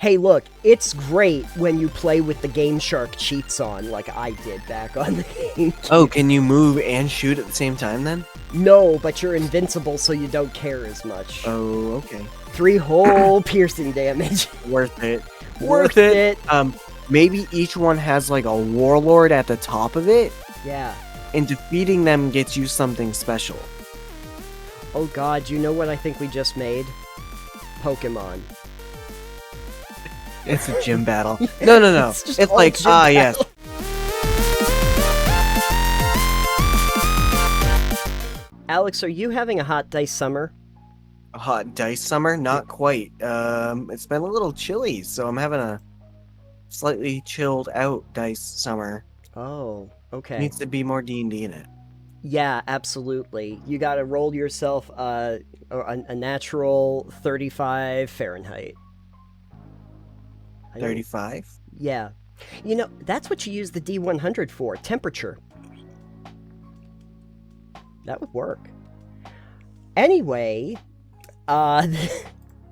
Hey, look, it's great when you play with the Game Shark cheats on, like I did back on the GameCube. Oh, can you move and shoot at the same time then? No, but you're invincible, so you don't care as much. Oh, okay. 3 whole piercing damage. Worth it. Worth it. Maybe each one has like a warlord at the top of it, Yeah. and defeating them gets you something special. Oh god, you know what I think we just made? Pokemon. It's a gym battle. No. It's just It's all like, gym yes. Alex, are you having a hot dice summer? A hot dice summer? Not quite. It's been a little chilly, so I'm having a slightly chilled out dice summer. Oh, okay. Needs to be more D&D in it. Yeah, absolutely. You gotta roll yourself a natural 35 Fahrenheit. 35? Yeah. You know, that's what you use the D100 for, temperature. That would work. Anyway, hey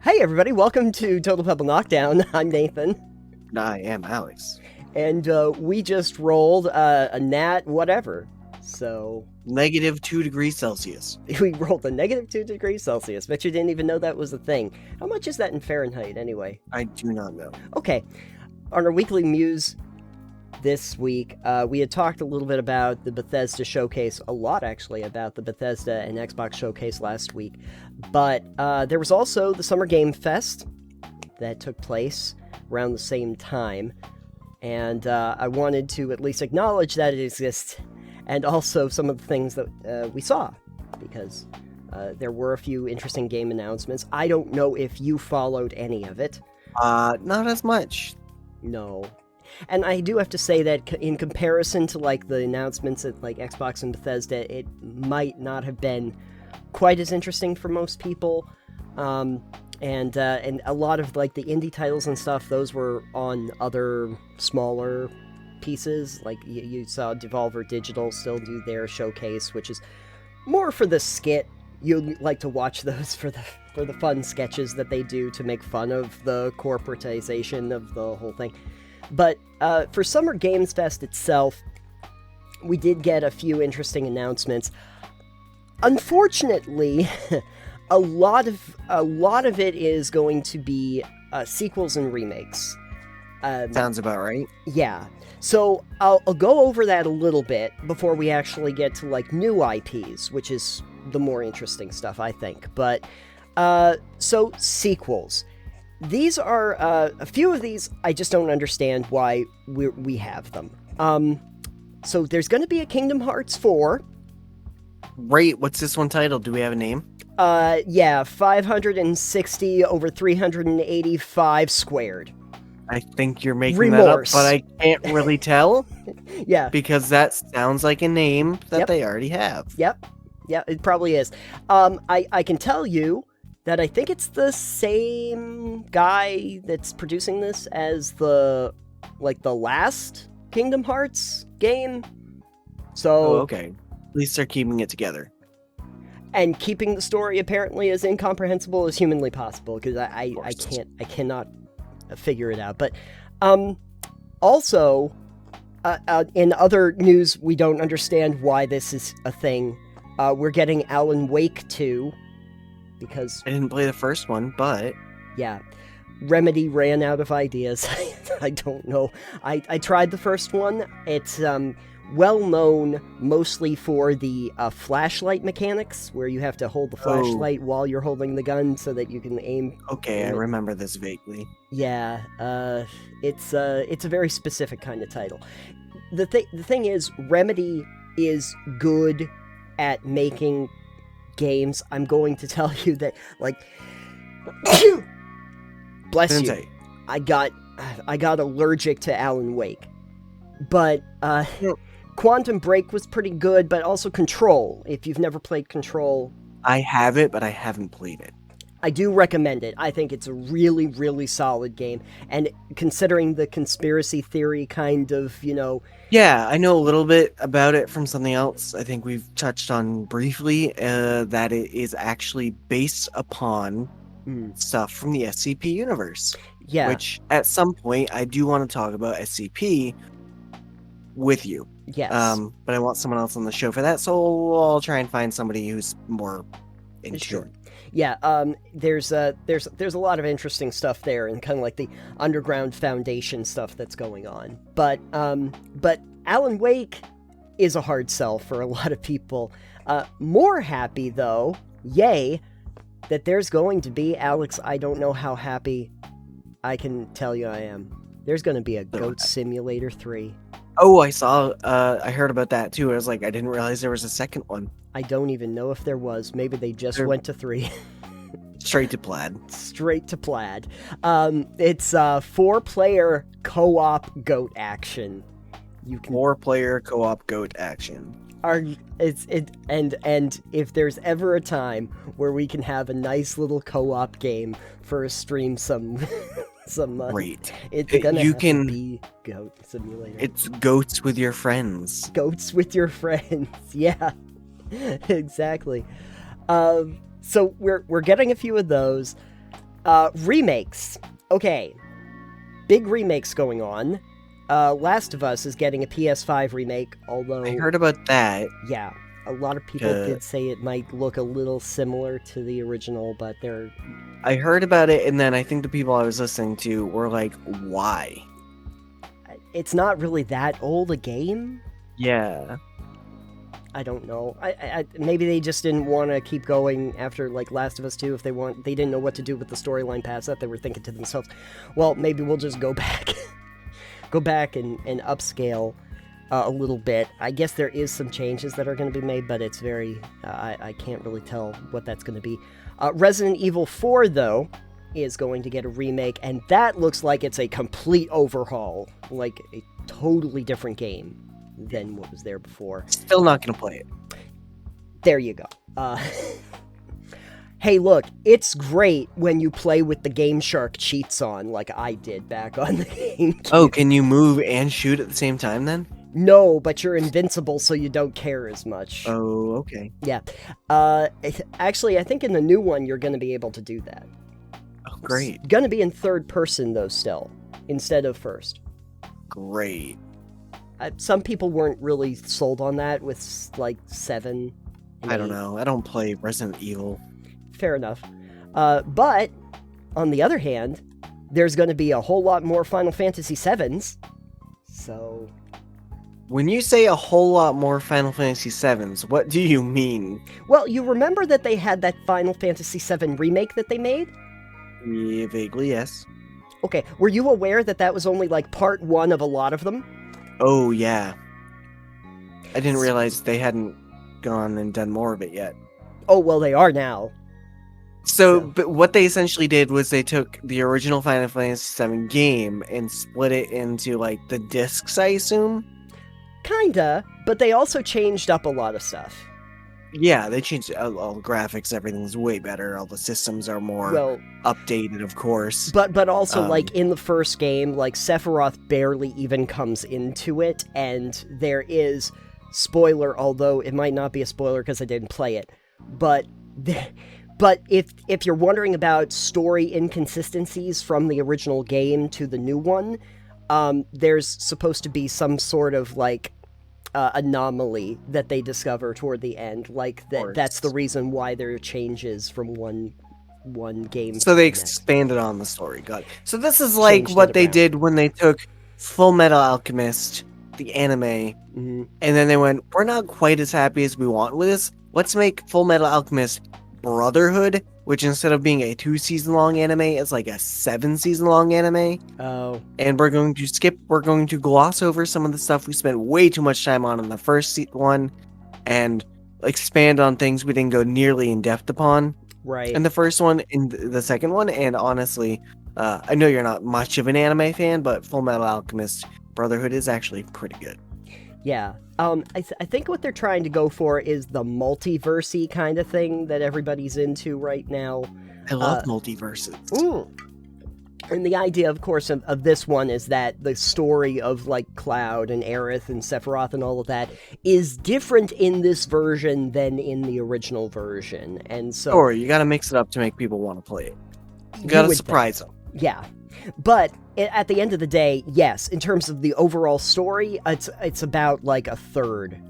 everybody, welcome to Total Pebble Knockdown. I'm Nathan. And I am Alex. And we just rolled a nat whatever, so... -2 degrees Celsius. We rolled a -2 degrees Celsius. Bet you didn't even know that was a thing. How much is that in Fahrenheit, anyway? I do not know. Okay. On our Weekly Muse this week, we had talked a little bit about the Bethesda Showcase, a lot actually, about the Bethesda and Xbox Showcase last week. But there was also the Summer Game Fest that took place around the same time. And I wanted to at least acknowledge that it exists, and also some of the things that we saw, because there were a few interesting game announcements. I don't know if you followed any of it. Not as much. No. And I do have to say that in comparison to, like, the announcements at, like, Xbox and Bethesda, it might not have been quite as interesting for most people. And a lot of, like, the indie titles and stuff, those were on other smaller pieces. Like, you saw Devolver Digital still do their showcase, which is more for the skit. You like to watch those for the fun sketches that they do to make fun of the corporatization of the whole thing. But for Summer Games Fest itself, we did get a few interesting announcements. Unfortunately, a lot of it is going to be sequels and remakes. Sounds about right. Yeah. So I'll go over that a little bit before we actually get to, like, new IPs, which is the more interesting stuff, I think. But so sequels. These are a few of these. I just don't understand why we have them. So there's going to be a Kingdom Hearts 4. Right. What's this one titled? Do we have a name? Yeah, 560 over 385 squared. I think you're making Remorse. that up, but I can't really tell. Yeah. Because that sounds like a name that they already have. Yep. Yeah, it probably is. I can tell you that I think it's the same guy that's producing this as the last Kingdom Hearts game. So okay. At least they're keeping it together. And keeping the story apparently as incomprehensible as humanly possible, because I cannot figure it out. But also, in other news, we don't understand why this is a thing. We're getting Alan Wake 2, because... I didn't play the first one, but... Yeah. Remedy ran out of ideas. I don't know. I tried the first one. It's well known mostly for the flashlight mechanics, where you have to hold the flashlight while you're holding the gun so that you can aim. Okay, I remember this vaguely. Yeah, it's a very specific kind of title. The thing is, Remedy is good at making games. I'm going to tell you that, like, bless you. I got allergic to Alan Wake, but Quantum Break was pretty good, but also Control. If you've never played Control, I have it, but I haven't played it. I do recommend it. I think it's a really, really solid game. And considering the conspiracy theory kind of, Yeah, I know a little bit about it from something else I think we've touched on briefly, that it is actually based upon stuff from the SCP universe. Yeah. Which, at some point, I do want to talk about SCP with you. Yes. But I want someone else on the show for that, so I'll try and find somebody who's more into Sure. it. Yeah, there's a lot of interesting stuff there, and kind of like the underground foundation stuff that's going on. But Alan Wake is a hard sell for a lot of people. More happy though, yay, that there's going to be, Alex, I don't know how happy I can tell you I am. There's going to be a Goat Simulator 3. Oh, I heard about that too. I was like, I didn't realize there was a second one. I don't even know if there was. Maybe they just went to 3. Straight to plaid. Straight to plaid. It's 4-player co-op goat action. You can 4-player co-op goat action. And if there's ever a time where we can have a nice little co-op game for a stream Great. It's gonna be Goat Simulator. It's goats with your friends. Goats with your friends. Yeah. Exactly. So we're getting a few of those. Remakes. Okay. Big remakes going on. Last of Us is getting a PS5 remake, although... I heard about that. Yeah. A lot of people did say it might look a little similar to the original, but they're... I heard about it, and then I think the people I was listening to were like, why? It's not really that old a game? Yeah. I don't know. I maybe they just didn't want to keep going after like Last of Us 2 if they didn't know what to do with the storyline past that. They were thinking to themselves, well, maybe we'll just go back and upscale a little bit. I guess there is some changes that are going to be made, but it's very I can't really tell what that's going to be. Resident Evil 4 though is going to get a remake, and that looks like it's a complete overhaul, like a totally different game than what was there before. Still not gonna play it. There you go. Hey, look, it's great when you play with the Game Shark cheats on, like I did back on the GameCube. Oh, can you move and shoot at the same time then? No, but you're invincible, so you don't care as much. Oh, okay. Yeah. Actually, I think in the new one, you're going to be able to do that. Oh, great. It's going to be in third person, though, still, instead of first. Great. Some people weren't really sold on that with, like, 7. I don't know. I don't play Resident Evil. Fair enough. But, on the other hand, there's going to be a whole lot more Final Fantasy VIIs. So... When you say a whole lot more Final Fantasy VIIs, what do you mean? Well, you remember that they had that Final Fantasy VII remake that they made? Yeah, vaguely, yes. Okay, were you aware that that was only, like, part 1 of a lot of them? Oh, yeah. I didn't realize they hadn't gone and done more of it yet. Oh, well, they are now. So, but what they essentially did was they took the original Final Fantasy VII game and split it into, like, the discs, I assume? Kinda, but they also changed up a lot of stuff. Yeah, they changed all the graphics, everything's way better, all the systems are more updated, of course. But also, like, in the first game, like, Sephiroth barely even comes into it, and there is, spoiler, although it might not be a spoiler because I didn't play it, but if you're wondering about story inconsistencies from the original game to the new one, there's supposed to be some sort of, like, anomaly that they discover toward the end. Like, that's the reason why there are changes from one game. So they expanded on the story, got it. So this is like what they did when they took Full Metal Alchemist, the anime, and then they went, we're not quite as happy as we want with this. Let's make Full Metal Alchemist Brotherhood, which instead of being a 2-season-long anime, is like a 7-season-long anime. Oh. And we're going to gloss over some of the stuff we spent way too much time on in the first one, and expand on things we didn't go nearly in depth upon. Right. In the first one, in the second one, and honestly, I know you're not much of an anime fan, but Full Metal Alchemist Brotherhood is actually pretty good. Yeah. I think what they're trying to go for is the multiverse-y kind of thing that everybody's into right now. I love multiverses. And the idea, of course, of this one is that the story of, like, Cloud and Aerith and Sephiroth and all of that is different in this version than in the original version. And so... Or you gotta mix it up to make people want to play it. You gotta surprise them. Yeah. But at the end of the day, yes, in terms of the overall story, it's about like a third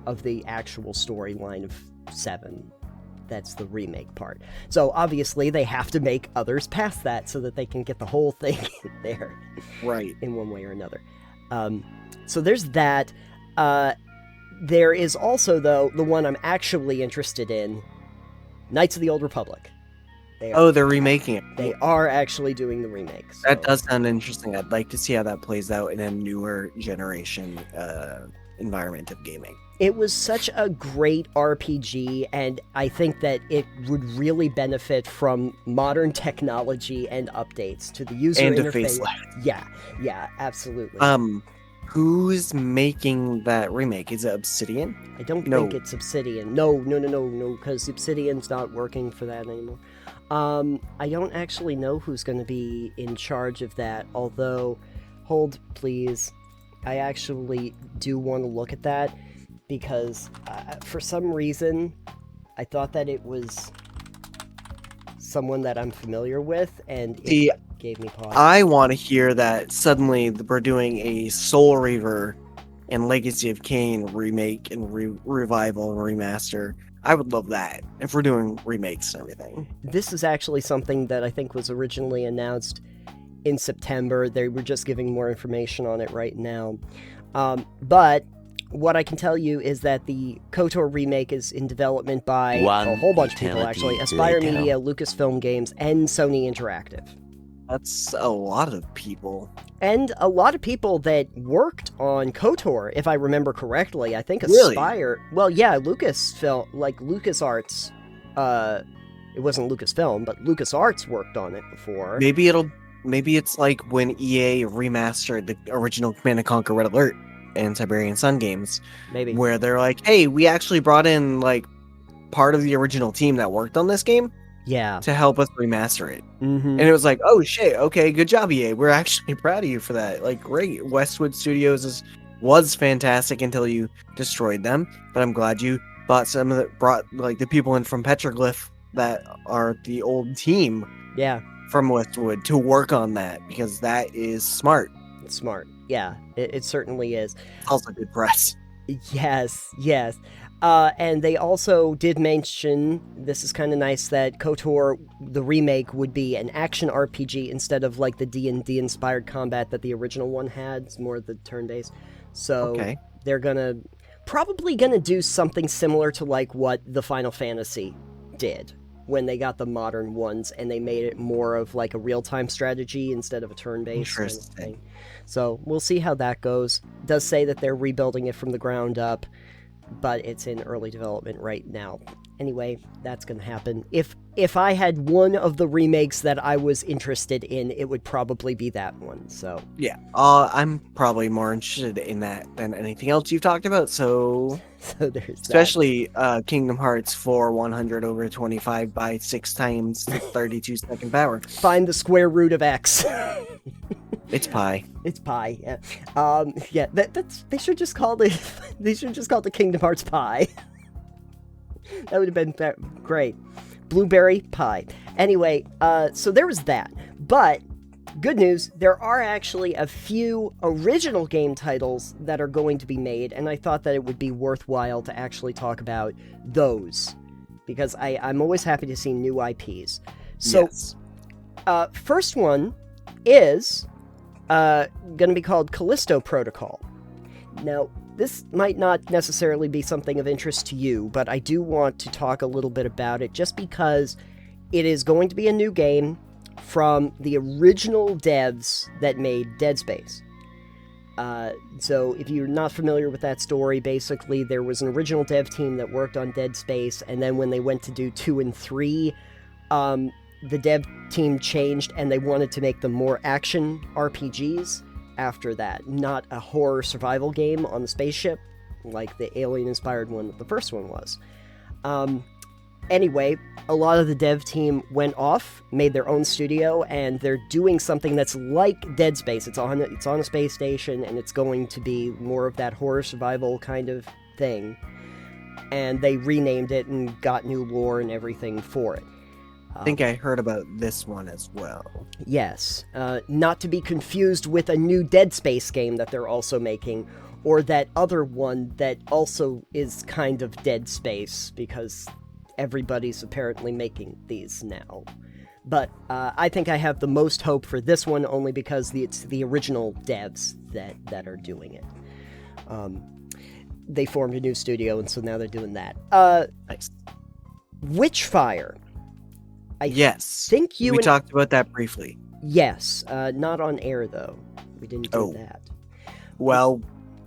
of the actual storyline of 7. That's the remake part. So obviously they have to make others past that so that they can get the whole thing there. Right. In one way or another. So there's that. There is also, though, the one I'm actually interested in, Knights of the Old Republic. They're remaking it. They are actually doing the remake. So. That does sound interesting. I'd like to see how that plays out in a newer generation environment of gaming. It was such a great RPG, and I think that it would really benefit from modern technology and updates to the user interface. Yeah, absolutely. Who's making that remake? Is it Obsidian? I don't think it's Obsidian. No, because Obsidian's not working for that anymore. I don't actually know who's going to be in charge of that, although, hold please, I actually do want to look at that. Because for some reason, I thought that it was someone that I'm familiar with, and it gave me pause. I want to hear that suddenly we're doing a Soul Reaver and Legacy of Kain remake and revival and remaster. I would love that if we're doing remakes and everything. This is actually something that I think was originally announced in September. They were just giving more information on it right now. But what I can tell you is that the KOTOR remake is in development by a whole bunch of people, actually. Aspyr Media, Lucasfilm Games, and Sony Interactive. That's a lot of people. And a lot of people that worked on KOTOR, if I remember correctly. I think Really? Aspyr... Well, yeah, Lucasfilm, like LucasArts... it wasn't Lucasfilm, but LucasArts worked on it before. Maybe it's like when EA remastered the original Command & Conquer Red Alert and Siberian Sun games, Maybe. where they're like, hey, we actually brought in like part of the original team that worked on this game to help us remaster it. And it was like, oh shit, okay, good job, EA, we're actually proud of you for that. Like, great. Westwood Studios was fantastic until you destroyed them, but I'm glad you brought like the people in from Petroglyph that are the old team from Westwood to work on that, because that is smart. It's smart. Yeah, it certainly is. It's also good press. Yes. And they also did mention, this is kind of nice, that KOTOR, the remake, would be an action RPG instead of like the D&D inspired combat that the original one had. It's more the turn-based. So they're probably gonna do something similar to like what the Final Fantasy did when they got the modern ones, and they made it more of like a real-time strategy instead of a turn-based kind of thing. So we'll see how that goes. It does say that they're rebuilding it from the ground up, but it's in early development right now. Anyway, that's going to happen. If I had one of the remakes that I was interested in, it would probably be that one. So yeah, I'm probably more interested in that than anything else you've talked about. So there's especially Kingdom Hearts 4 100 over 25 by 6 times 32 second power. Find the square root of X. It's pi. It's pi. Yeah. They should just call it. They should just call it the Kingdom Hearts pie. That would have been great. Blueberry pie. Anyway, so there was that. But good news, there are actually a few original game titles that are going to be made, and I thought that it would be worthwhile to actually talk about those, because I'm always happy to see new IPs. So, first one is going to be called Callisto Protocol. Now, this might not necessarily be something of interest to you, but I do want to talk a little bit about it just because it is going to be a new game from the original devs that made Dead Space. So if you're not familiar with that story, basically there was an original dev team that worked on Dead Space, and then when they went to do 2 and 3, the dev team changed and they wanted to make them more action RPGs after that, not a horror survival game on the spaceship like the alien-inspired one that the first one was. Anyway, a lot of the dev team went off, made their own studio, and they're doing something that's like Dead Space. It's on a space station, and it's going to be more of that horror survival kind of thing. And they renamed it and got new lore and everything for it. I think I heard about this one as well. Yes. Not to be confused with a new Dead Space game that they're also making, or that other one that also is kind of Dead Space, because everybody's apparently making these now. But I think I have the most hope for this one, only because it's the original devs that are doing it. They formed a new studio, and so now they're doing that. Nice. Witchfire. Yes. Think we talked about that briefly. Yes. Not on air, though. We didn't do that. Well,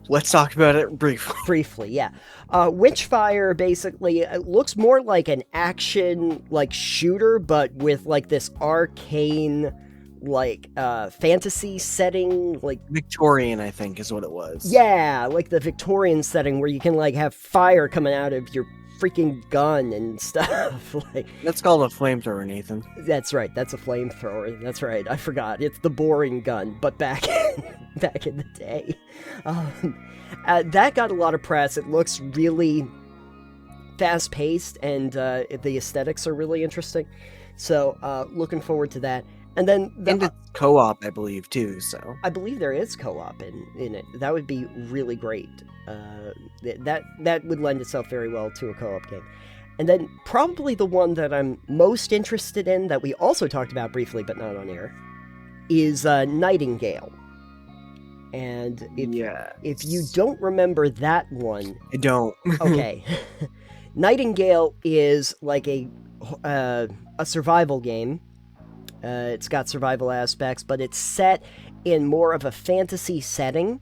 let's talk about it briefly. Briefly, yeah. Witchfire, basically, it looks more like an action, like, shooter, but with, like, this arcane, like, fantasy setting, like... Victorian, I think, is what it was. Yeah, like the Victorian setting where you can, like, have fire coming out of your freaking gun and stuff. Like, that's called a flamethrower, Nathan. That's right, that's a flamethrower. That's right, I forgot. It's the boring gun, but back in the day. That got a lot of press. It looks really fast-paced, and the aesthetics are really interesting. So, looking forward to that. And then and it's co-op, I believe, too. So I believe there is co-op in it. That would be really great. That would lend itself very well to a co-op game. And then probably the one that I'm most interested in, that we also talked about briefly but not on air, is Nightingale. And if you don't remember that one... I don't. Okay. Nightingale is like a survival game. It's got survival aspects, but it's set in more of a fantasy setting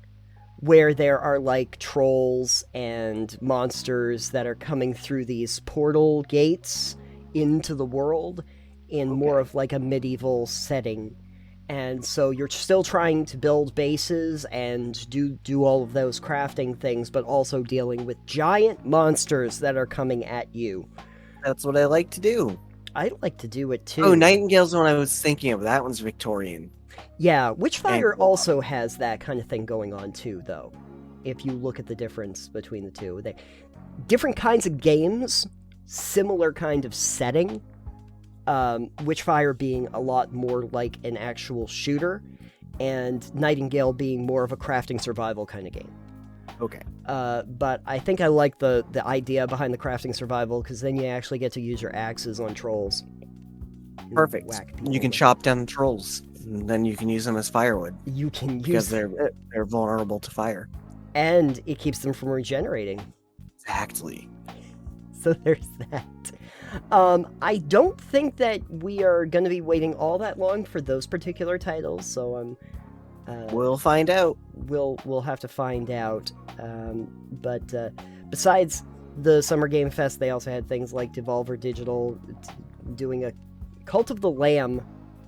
where there are, like, trolls and monsters that are coming through these portal gates into the world in more of, like, a medieval setting. And so you're still trying to build bases and do all of those crafting things, but also dealing with giant monsters that are coming at you. That's what I like to do. I'd like to do it too. Oh, Nightingale's the one I was thinking of. That one's Victorian. Yeah, Witchfire also has that kind of thing going on too, though. If you look at the difference between the two. Different kinds of games, similar kind of setting. Witchfire being a lot more like an actual shooter, and Nightingale being more of a crafting survival kind of game. Okay. But I think I like the idea behind the crafting survival, because then you actually get to use your axes on trolls. Perfect. You can chop down the trolls, and then you can use them as firewood. You can use... Because they're vulnerable to fire. And it keeps them from regenerating. Exactly. So there's that. I don't think that we are going to be waiting all that long for those particular titles, so we'll find out. We'll have to find out. But besides the Summer Game Fest, they also had things like Devolver Digital doing a Cult of the Lamb,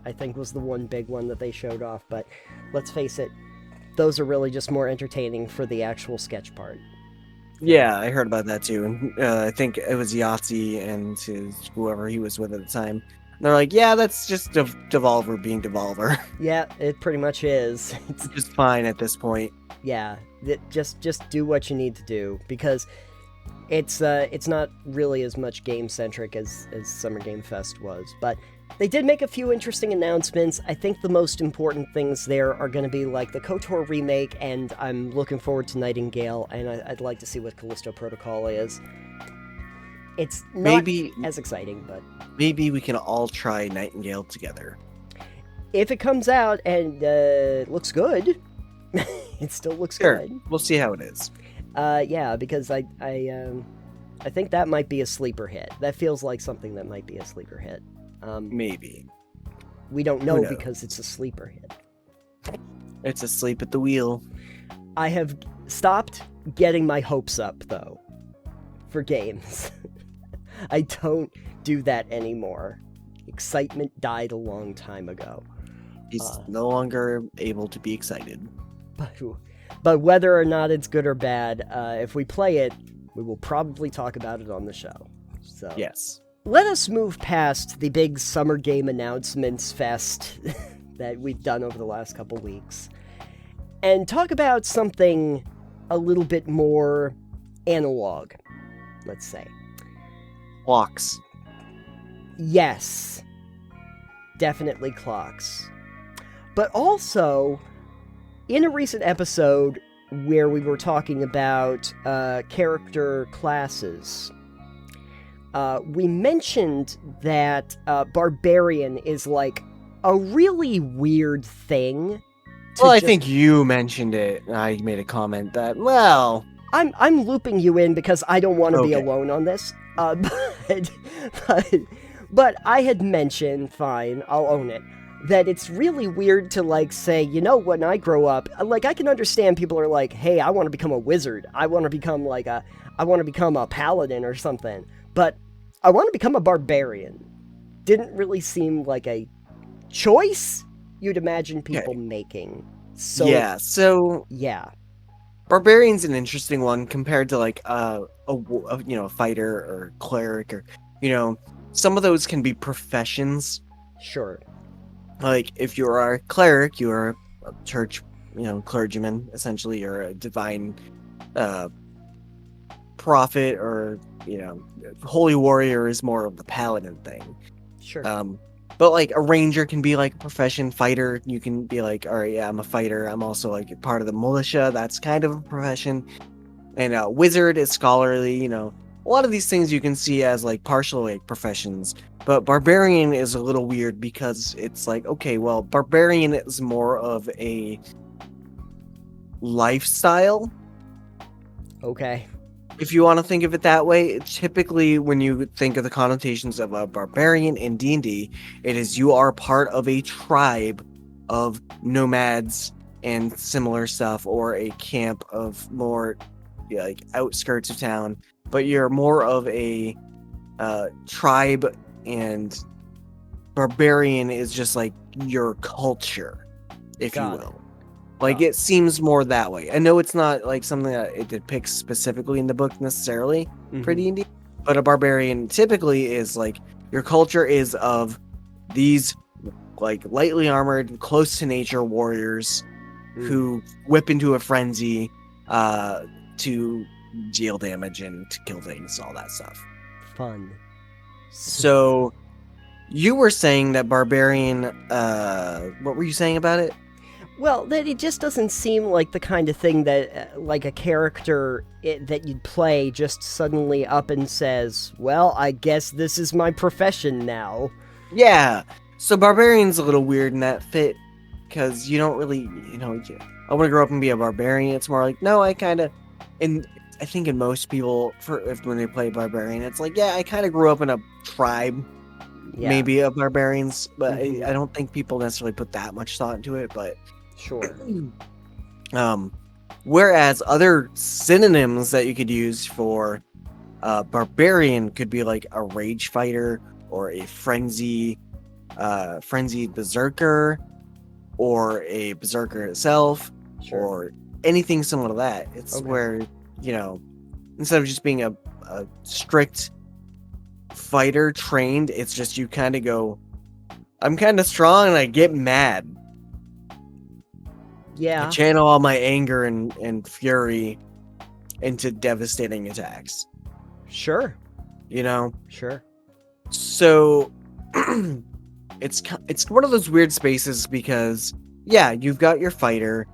I think was the one big one that they showed off. But let's face it, those are really just more entertaining for the actual sketch part. Yeah, I heard about that too. And I think it was Yahtzee and whoever he was with at the time. They're like, yeah, that's just Devolver being Devolver. Yeah, it pretty much is. It's just fine at this point. Yeah, just do what you need to do, because it's not really as much game-centric as Summer Game Fest was. But they did make a few interesting announcements. I think the most important things there are going to be like the KOTOR remake, and I'm looking forward to Nightingale, and I'd like to see what Callisto Protocol is. It's not as exciting, but... Maybe we can all try Nightingale together. If it comes out and it looks good, it still looks good. We'll see how it is. Yeah, because I think that might be a sleeper hit. That feels like something that might be a sleeper hit. Maybe. We don't know because it's a sleeper hit. It's asleep at the wheel. I have stopped getting my hopes up, though, for games. I don't do that anymore. Excitement died a long time ago. He's no longer able to be excited. But whether or not it's good or bad, if we play it, we will probably talk about it on the show. So yes. Let us move past the big summer game announcements fest that we've done over the last couple weeks and talk about something a little bit more analog, let's say. Clocks. Yes. definitely clocks. But also, in a recent episode where we were talking about character classes, we mentioned that Barbarian is like a really weird thing. Well, I think you mentioned it. I made a comment that, well... I'm looping you in because I don't want to be alone on this. But I had mentioned, fine, I'll own it, that it's really weird to, like, say, you know, when I grow up, like, I can understand people are like, hey, I want to become a wizard. I want to become, a paladin or something. But I want to become a barbarian. Didn't really seem like a choice you'd imagine people making. So, yeah. Barbarian's an interesting one compared to, like, a fighter or cleric or, some of those can be professions. Sure. Like, if you are a cleric, you are a church, clergyman, essentially, or a divine prophet, or, holy warrior is more of the paladin thing. Sure. But, like, a ranger can be, like, a profession. Fighter, you can be like, all right, yeah, I'm a fighter. I'm also, like, part of the militia. That's kind of a profession. And wizard is scholarly, a lot of these things you can see as, like, partial, like, professions. But barbarian is a little weird because it's like, okay, well, barbarian is more of a lifestyle. Okay. If you want to think of it that way, typically when you think of the connotations of a barbarian in D&D, it is you are part of a tribe of nomads and similar stuff, or a camp of more like outskirts of town, but you're more of a tribe, and barbarian is just like your culture, if you will. Like, it seems more that way. I know it's not, like, something that it depicts specifically in the book necessarily for D&D, but a barbarian typically is, like, your culture is of these, like, lightly armored, close to nature warriors who whip into a frenzy to deal damage and to kill things, all that stuff. Fun. So, you were saying that barbarian, what were you saying about it? Well, that it just doesn't seem like the kind of thing that, like, a character that you'd play just suddenly up and says, well, I guess this is my profession now. Yeah, so barbarian's a little weird in that fit, because you don't really, I want to grow up and be a barbarian. It's more like, no, I kind of, and I think in most people, when they play barbarian, it's like, yeah, I kind of grew up in a tribe, maybe, of barbarians, but I don't think people necessarily put that much thought into it, but... Sure. Whereas other synonyms that you could use for barbarian could be like a rage fighter, or a frenzied berserker, or a berserker itself, or anything similar to that. It's where, instead of just being a strict fighter trained, it's just you kind of go, I'm kind of strong and I get mad. Yeah. I channel all my anger and fury into devastating attacks. Sure. Sure. So it's one of those weird spaces because, yeah, you've got your fighter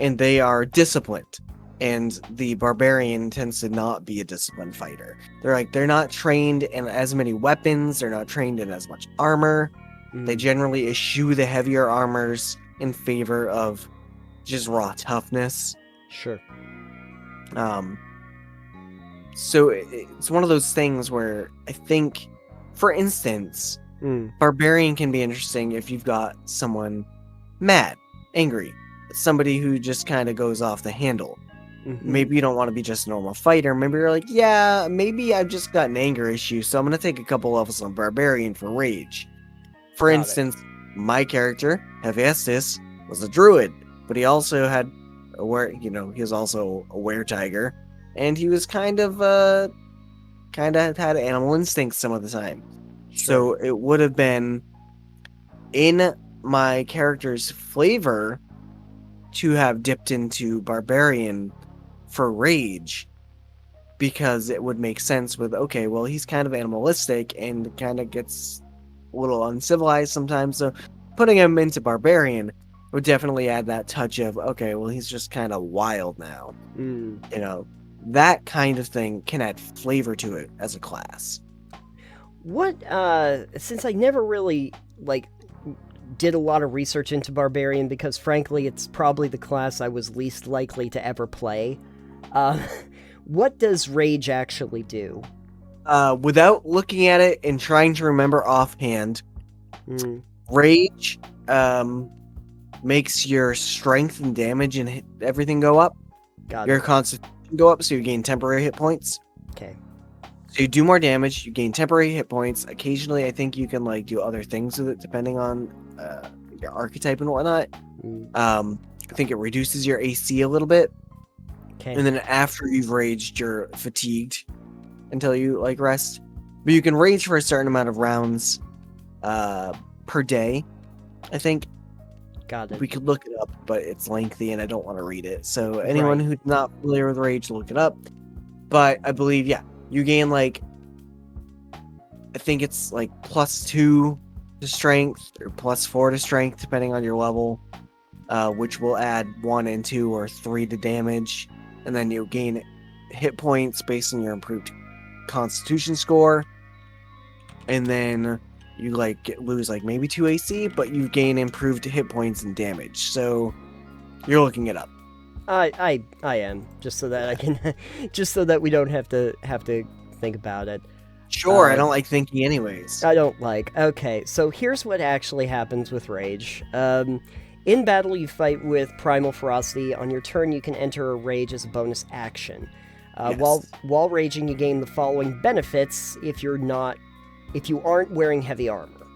and they are disciplined, and the barbarian tends to not be a disciplined fighter. They're not trained in as many weapons, they're not trained in as much armor. They generally eschew the heavier armors in favor of just raw toughness. Sure. So it's one of those things where I think, for instance, barbarian can be interesting if you've got someone mad, angry, somebody who just kind of goes off the handle. Maybe you don't want to be just a normal fighter. Maybe you're like, yeah, maybe I've just got an anger issue, so I'm going to take a couple levels on barbarian for rage. For instance, my character, Hephaestus, was a druid, but he also had he was also a were-tiger, and he was kind of had animal instincts some of the time. Sure. So it would have been in my character's flavor to have dipped into barbarian for rage, because it would make sense with, okay, well, he's kind of animalistic and kind of gets a little uncivilized sometimes. So putting him into barbarian would definitely add that touch of, okay, well, he's just kind of wild now. You know, that kind of thing can add flavor to it as a class. What, since I never really, like, did a lot of research into Barbarian, because frankly, it's probably the class I was least likely to ever play, what does Rage actually do? Without looking at it and trying to remember offhand, Rage, makes your strength and damage and everything go up. Your constitution go up, so you gain temporary hit points. Okay. So you do more damage, you gain temporary hit points. Occasionally, I think you can like do other things with it depending on your archetype and whatnot. I think it reduces your AC a little bit. Okay. And then after you've raged, you're fatigued until you like rest. But you can rage for a certain amount of rounds per day, I think. Got it. We could look it up, but it's lengthy and I don't want to read it. So anyone who's not familiar with Rage, look it up. But I believe, you gain like, I think it's like +2 to strength or +4 to strength, depending on your level, which will add 1 and 2 or 3 to damage. And then you gain hit points based on your improved constitution score. And then you lose maybe 2 AC, but you gain improved hit points and damage. So you're looking it up. I am, just so that I can, just so that we don't have to think about it. Sure, I don't like thinking anyways. Okay, so here's what actually happens with Rage. In battle, you fight with Primal Ferocity. On your turn, you can enter a Rage as a bonus action. While raging, you gain the following benefits if you aren't wearing heavy armor.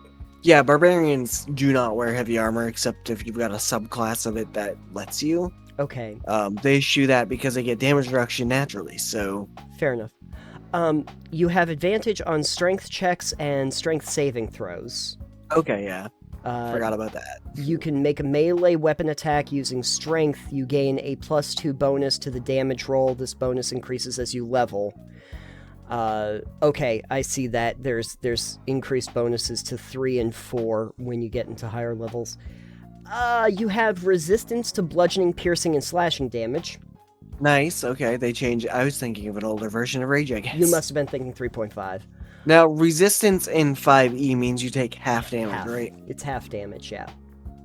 Yeah, barbarians do not wear heavy armor, except if you've got a subclass of it that lets you. Okay. They issue that because they get damage reduction naturally, so... Fair enough. You have advantage on strength checks and strength saving throws. Okay, yeah. Forgot about that. You can make a melee weapon attack using strength. You gain a +2 bonus to the damage roll. This bonus increases as you level. Okay, I see that. There's increased bonuses to 3 and 4 when you get into higher levels. You have resistance to bludgeoning, piercing, and slashing damage. Nice, okay, they changed. I was thinking of an older version of Rage, I guess. You must have been thinking 3.5. Now, resistance in 5e means you take half damage, right? It's half damage, yeah.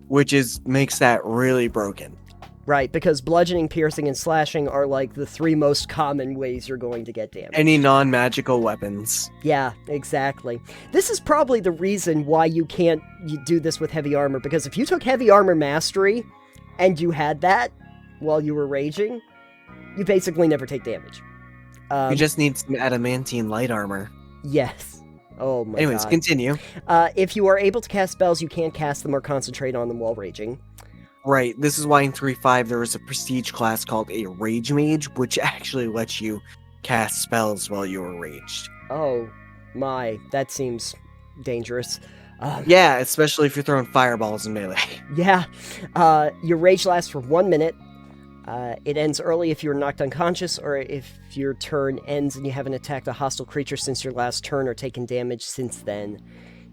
Which makes that really broken. Right, because bludgeoning, piercing, and slashing are like the 3 most common ways you're going to get damage. Any non-magical weapons. Yeah, exactly. This is probably the reason why you can't do this with heavy armor, because if you took heavy armor mastery and you had that while you were raging, you basically never take damage. You just need some adamantine light armor. Yes. Oh my god. Anyways, continue. If you are able to cast spells, you can't cast them or concentrate on them while raging. Right, this is why in 3.5 there was a prestige class called a Rage Mage, which actually lets you cast spells while you were raged. Oh my, that seems dangerous. Yeah, especially if you're throwing fireballs in melee. Yeah, your rage lasts for 1 minute. It ends early if you're knocked unconscious, or if your turn ends and you haven't attacked a hostile creature since your last turn or taken damage since then.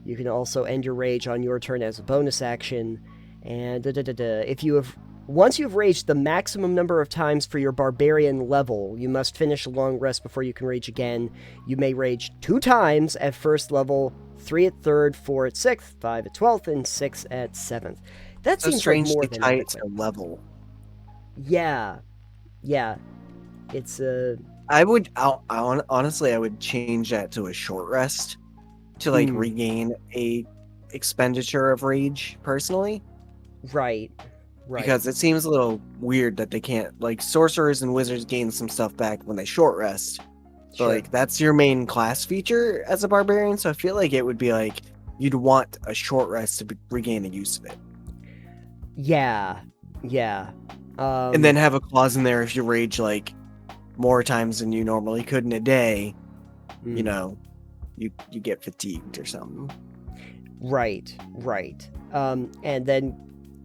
You can also end your rage on your turn as a bonus action. And once you've raged the maximum number of times for your barbarian level, you must finish a long rest before you can rage again. You may rage 2 times at first level, 3 at 3rd, 4 at 6th, 5 at 12th, and 6 at 7th. That seems like more than tight to level. Yeah. It's honestly, I would change that to a short rest to regain a expenditure of rage personally. Right. Because it seems a little weird that they can't, sorcerers and wizards gain some stuff back when they short rest. But, that's your main class feature as a barbarian, so I feel like it would be, you'd want a short rest to regain the use of it. Yeah. And then have a clause in there if you rage, more times than you normally could in a day, you get fatigued or something. Right. And then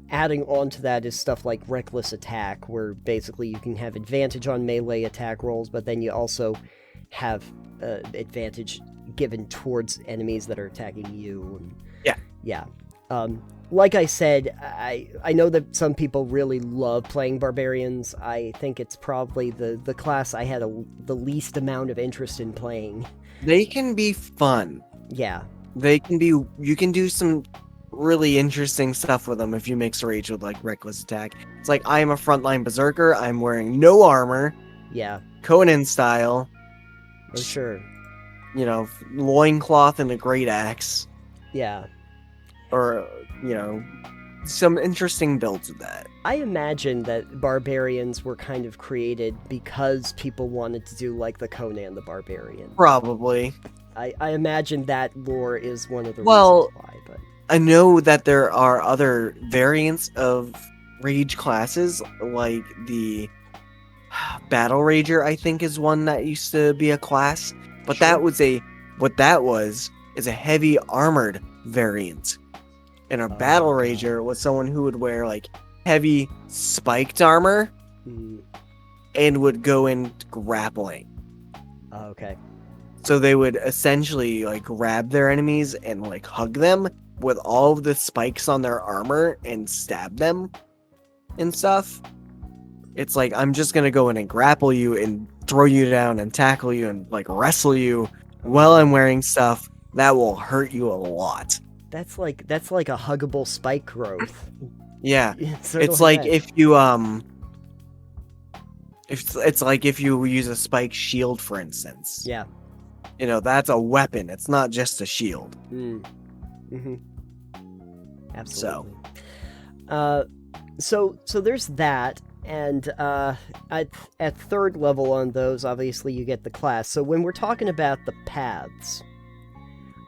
adding on to that is stuff like Reckless Attack, where basically you can have advantage on melee attack rolls, but then you also have advantage given towards enemies that are attacking you. And, yeah. Like I said, I know that some people really love playing Barbarians. I think it's probably the class I had the least amount of interest in playing. They can be fun. Yeah. They can be. You can do some really interesting stuff with them if you mix rage with like reckless attack. It's like I am a frontline berserker. I'm wearing no armor. Yeah. Conan style. Oh sure. You know, loincloth and a great axe. Yeah. Or, you know, some interesting builds of that. I imagine that Barbarians were kind of created because people wanted to do like the Conan the Barbarian. Probably. I imagine that lore is one of the reasons why, but I know that there are other variants of rage classes, like the Battle Rager, I think, is one that used to be a class. But Sure. what that was is a heavy armored variant. And a Battle Rager was someone who would wear like heavy spiked armor and would go in grappling. Okay. So they would essentially like grab their enemies and like hug them with all of the spikes on their armor and stab them and stuff. It's like, I'm just gonna go in and grapple you and throw you down and tackle you and like wrestle you while I'm wearing stuff that will hurt you a lot. That's like a huggable spike growth. Yeah. Sort of It's like that. if you it's like if you use a spike shield, for instance. Yeah. You know, that's a weapon. It's not just a shield. Mm-hmm. Absolutely. So there's that, and at third level on those, obviously you get the class. So when we're talking about the paths,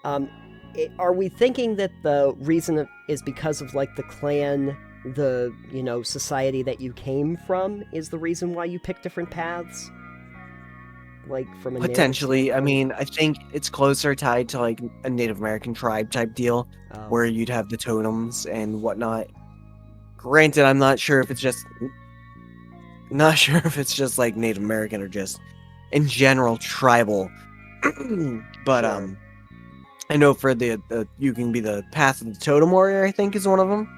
are we thinking that the reason is because of like the clan, the society that you came from is the reason why you pick different paths? Like from a potentially, I mean, I think it's closer tied to like a Native American tribe type deal, where you'd have the totems and whatnot. Granted, I'm not sure if it's just like Native American or just in general tribal. But sure. I know for the you can be the path of the totem warrior, I think is one of them.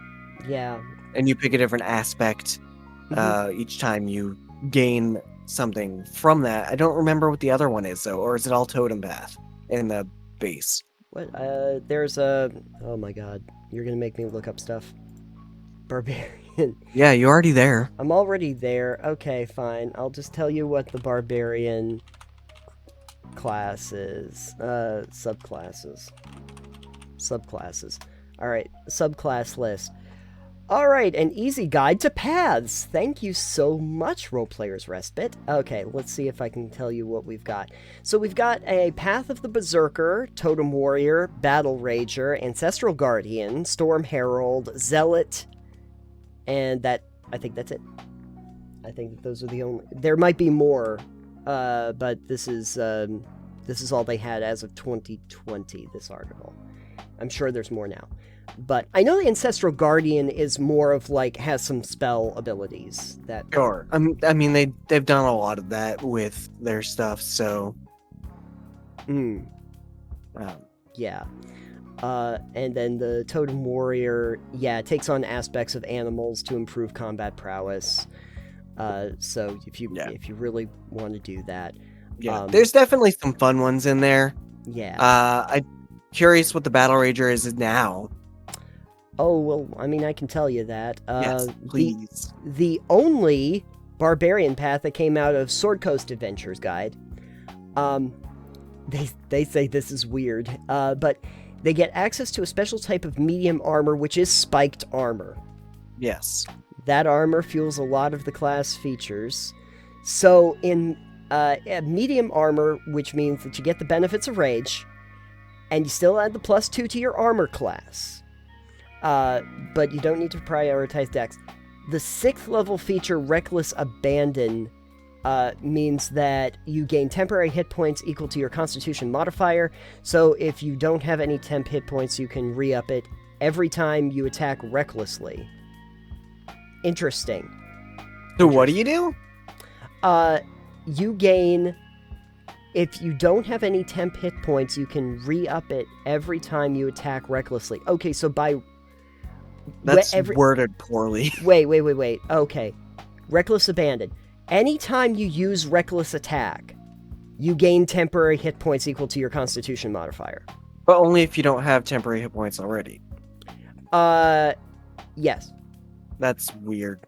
Yeah. And you pick a different aspect each time you gain something from that. I don't remember what the other one is though, or is it all totem path in the base? What? There's a. Oh my god, you're gonna make me look up stuff. Barbarian. Yeah, you're already there. I'm already there. Okay, fine. I'll just tell you what the barbarian class is. Subclasses. Alright, subclass list. Alright, an easy guide to paths. Thank you so much, Roleplayers Respite. Okay, let's see if I can tell you what we've got. So we've got a Path of the Berserker, Totem Warrior, Battle Rager, Ancestral Guardian, Storm Herald, Zealot, and I think that's it. I think that those are the only... There might be more, but this is all they had as of 2020, this article. I'm sure there's more now. But I know the Ancestral Guardian is more of like, has some spell abilities that... Sure. I mean, they've done a lot of that with their stuff, so... Yeah. And then the Totem Warrior, yeah, takes on aspects of animals to improve combat prowess. So if you really want to do that. Yeah, there's definitely some fun ones in there. Yeah. I'm curious what the Battle Rager is now. Oh, well, I mean, I can tell you that. Yes, please. The only barbarian path that came out of Sword Coast Adventures Guide, they say this is weird, but they get access to a special type of medium armor, which is spiked armor. Yes. That armor fuels a lot of the class features. So in medium armor, which means that you get the benefits of rage, and you still add the +2 to your armor class. But you don't need to prioritize dex. The 6th level feature, Reckless Abandon, means that you gain temporary hit points equal to your Constitution modifier. So if you don't have any temp hit points, you can re-up it every time you attack recklessly. Interesting. So what do you do? You gain... if you don't have any temp hit points, you can re-up it every time you attack recklessly. Okay, so by... That's worded poorly. Wait. Okay. Reckless Abandon. Anytime you use Reckless Attack, you gain temporary hit points equal to your Constitution modifier. But only if you don't have temporary hit points already. Yes. That's weird.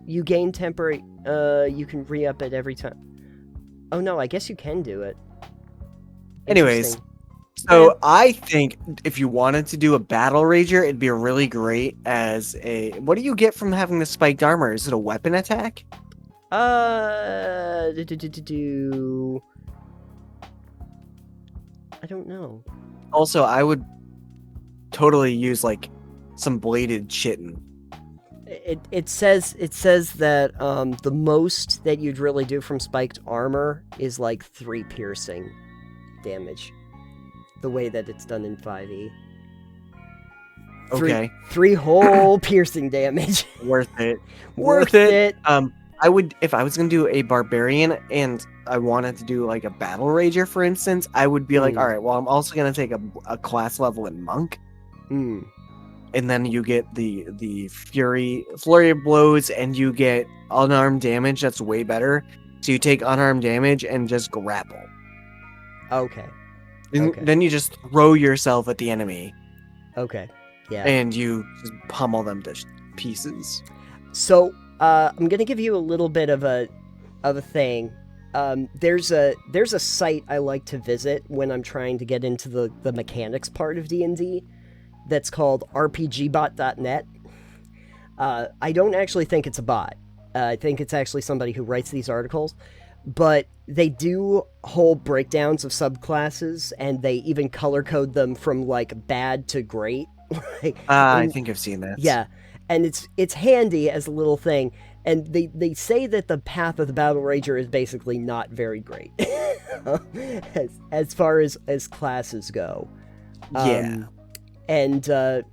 You gain temporary... you can re-up it every time. Oh no, I guess you can do it. Anyways, so I think if you wanted to do a Battle Rager, it'd be really great as a... What do you get from having the spiked armor? Is it a weapon attack? I don't know. Also, I would totally use, like, some bladed chittin. It says that the most that you'd really do from spiked armor is like 3 piercing damage. The way that it's done in 5e. Okay. 3 whole piercing damage. Worth it. Worth it. I would, if I was gonna do a barbarian and I wanted to do like a battle rager, for instance, I would be like, all right, well, I'm also gonna take a class level in monk. And then you get the flurry of blows, and you get unarmed damage. That's way better. So you take unarmed damage and just grapple. Okay. Then you just throw yourself at the enemy. Okay. Yeah. And you just pummel them to pieces. So I'm gonna give you a little bit of a thing. There's a site I like to visit when I'm trying to get into the mechanics part of D&D. That's called rpgbot.net. I don't actually think it's a bot. I think it's actually somebody who writes these articles. But they do whole breakdowns of subclasses, and they even color code them from, like, bad to great. I think I've seen that. Yeah, and it's handy as a little thing. And they say that the path of the Battle Rager is basically not very great. as far as classes go. Yeah. And,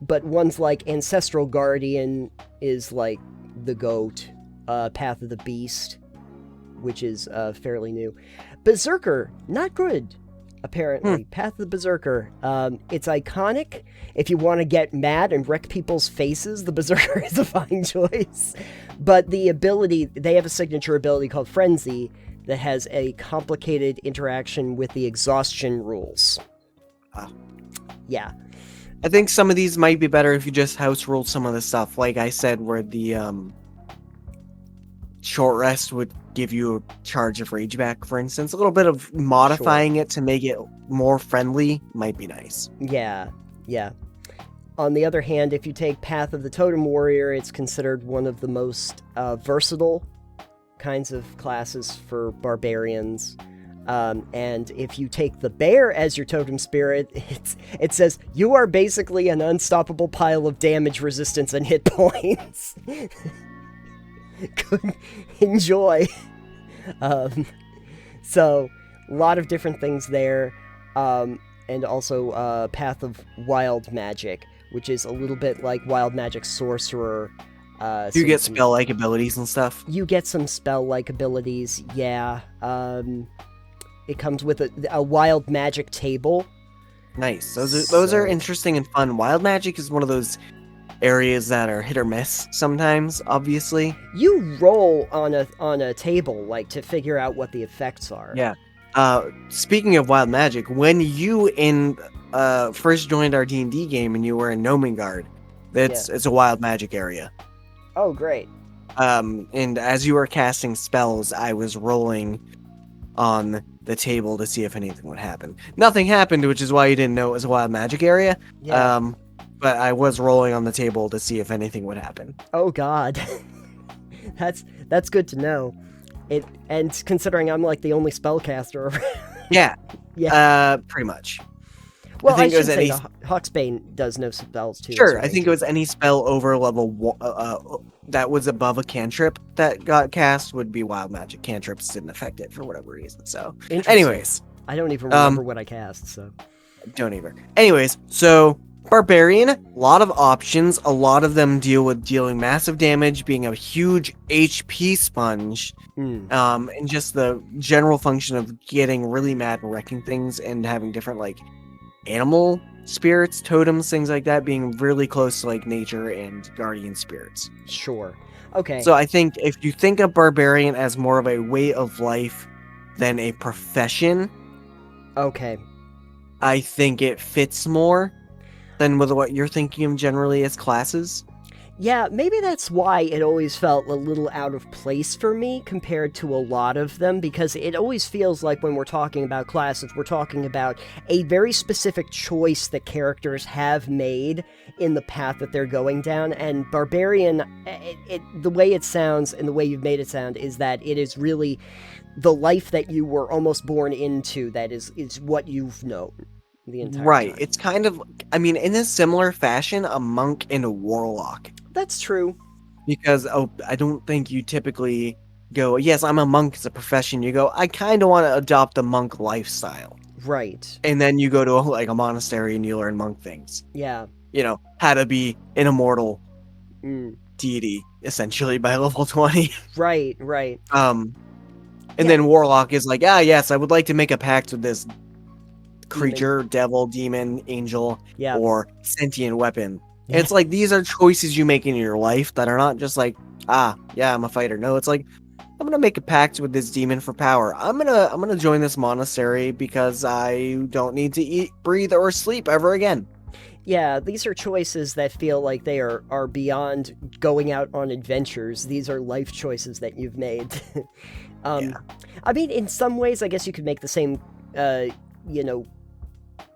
but ones like Ancestral Guardian is, like, the GOAT, Path of the Beast, which is, fairly new. Berserker, not good, apparently. Path of the Berserker, it's iconic. If you want to get mad and wreck people's faces, the Berserker is a fine choice. But the ability, they have a signature ability called Frenzy that has a complicated interaction with the exhaustion rules. Yeah. I think some of these might be better if you just house rule some of the stuff, like I said, where the short rest would give you a charge of rage back, for instance. A little bit of modifying it to make it more friendly might be nice. Yeah. On the other hand, if you take Path of the Totem Warrior, it's considered one of the most versatile kinds of classes for barbarians. And if you take the bear as your totem spirit, it says, you are basically an unstoppable pile of damage resistance and hit points. Enjoy. So, a lot of different things there. And also Path of Wild Magic, which is a little bit like Wild Magic Sorcerer. You get spell-like abilities and stuff? You get some spell-like abilities, yeah. It comes with a wild magic table. Nice. Those are interesting and fun. Wild magic is one of those areas that are hit or miss sometimes, obviously. You roll on a table, like, to figure out what the effects are. Yeah. Speaking of wild magic, when you first joined our D&D game and you were in Nomengard, it's a wild magic area. Oh, great. And as you were casting spells, I was rolling on the table to see if anything would happen. Nothing happened, which is why you didn't know it was a wild magic area. Yeah. But I was rolling on the table to see if anything would happen. Oh God, that's good to know. And considering I'm like the only spellcaster around. Yeah. Pretty much. Well, I should say Hawksbane does no spells too. Sure, I think it was any spell over level 1, that was above a cantrip that got cast would be wild magic. Cantrips didn't affect it for whatever reason. So, anyways, I don't even remember what I cast. So, don't even. Anyways, so Barbarian, a lot of options. A lot of them deal with dealing massive damage, being a huge HP sponge, and just the general function of getting really mad and wrecking things and having different like animal spirits, totems, things like that, being really close to like nature and guardian spirits. Sure. Okay. So I think if you think of Barbarian as more of a way of life than a profession, okay, I think it fits more than with what you're thinking of generally as classes. Yeah, maybe that's why it always felt a little out of place for me compared to a lot of them, because it always feels like when we're talking about classes, we're talking about a very specific choice that characters have made in the path that they're going down, and Barbarian, the way it sounds and the way you've made it sound is that it is really the life that you were almost born into that is what you've known. The entire time. It's kind of, I mean, in a similar fashion, a monk and a warlock. That's true. Because I don't think you typically go, yes, I'm a monk as a profession. You go, I kind of want to adopt the monk lifestyle. Right. And then you go to like a monastery and you learn monk things. Yeah. You know, how to be an immortal deity, essentially, by level 20. Right. And then warlock is like, yes, I would like to make a pact with this creature, devil, demon, angel, or sentient weapon. Yeah. It's like these are choices you make in your life that are not just like, I'm a fighter. No, it's like, I'm gonna make a pact with this demon for power. I'm gonna join this monastery because I don't need to eat, breathe, or sleep ever again. Yeah, these are choices that feel like they are beyond going out on adventures. These are life choices that you've made. I mean, in some ways, I guess you could make the same,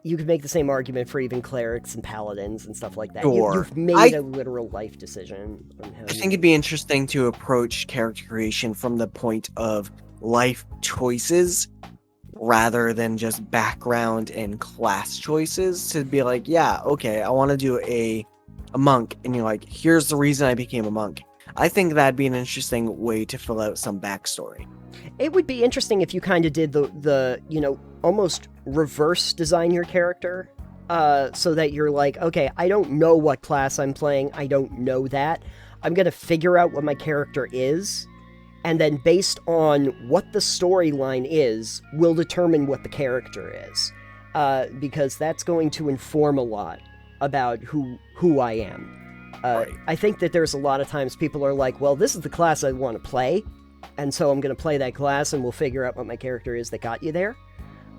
you could make the same argument for even clerics and paladins and stuff like that. Sure. You've made a literal life decision. I think it'd be interesting to approach character creation from the point of life choices rather than just background and class choices, to be like, I want to do a monk, and you're like, here's the reason I became a monk. I think that'd be an interesting way to fill out some backstory. It would be interesting if you kind of did the almost reverse design your character, so that you're like, okay, I don't know what class I'm playing, I don't know that. I'm going to figure out what my character is, and then based on what the storyline is, we'll determine what the character is. Because that's going to inform a lot about who I am. I think that there's a lot of times people are like, well, this is the class I want to play, and so I'm going to play that class, and we'll figure out what my character is that got you there.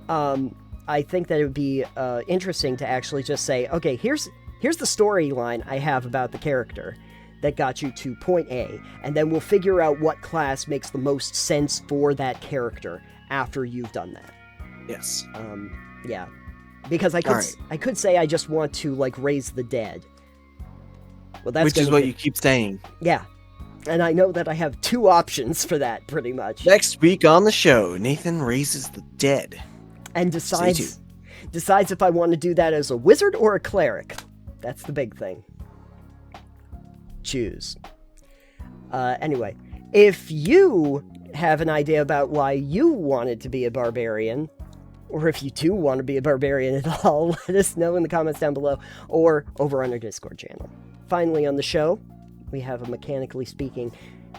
I think that it would be interesting to actually just say, okay, here's the storyline I have about the character that got you to point A, and then we'll figure out what class makes the most sense for that character after you've done that. Yes. Yeah. Because I could say I just want to, like, raise the dead. Well, that's which is what you keep saying. Yeah. And I know that I have two options for that, pretty much. Next week on the show, Nathan raises the dead. And decides if I want to do that as a wizard or a cleric. That's the big thing. Choose. Anyway, if you have an idea about why you wanted to be a barbarian, or if you do want to be a barbarian at all, let us know in the comments down below, or over on our Discord channel. Finally on the show, we have a Mechanically Speaking.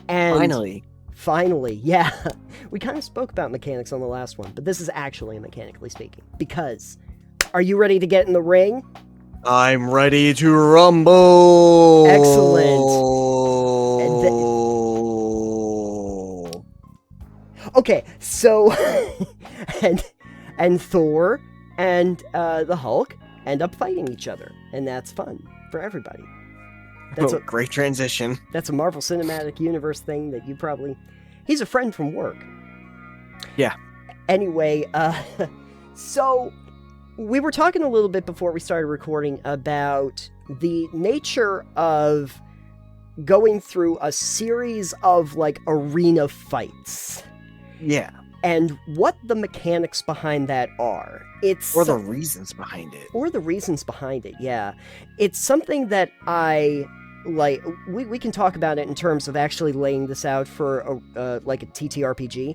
And Finally, yeah. We kind of spoke about mechanics on the last one, but this is actually Mechanically Speaking. Because, are you ready to get in the ring? I'm ready to rumble! Excellent. Okay, so, and Thor and the Hulk end up fighting each other, and that's fun for everybody. That's a great transition. That's a Marvel Cinematic Universe thing that you probably... He's a friend from work. Yeah. Anyway, so we were talking a little bit before we started recording about the nature of going through a series of, like, arena fights. Yeah. And what the mechanics behind that are. Or the reasons behind it. Or the reasons behind it, yeah. It's something that I... like, we can talk about it in terms of actually laying this out for like a TTRPG.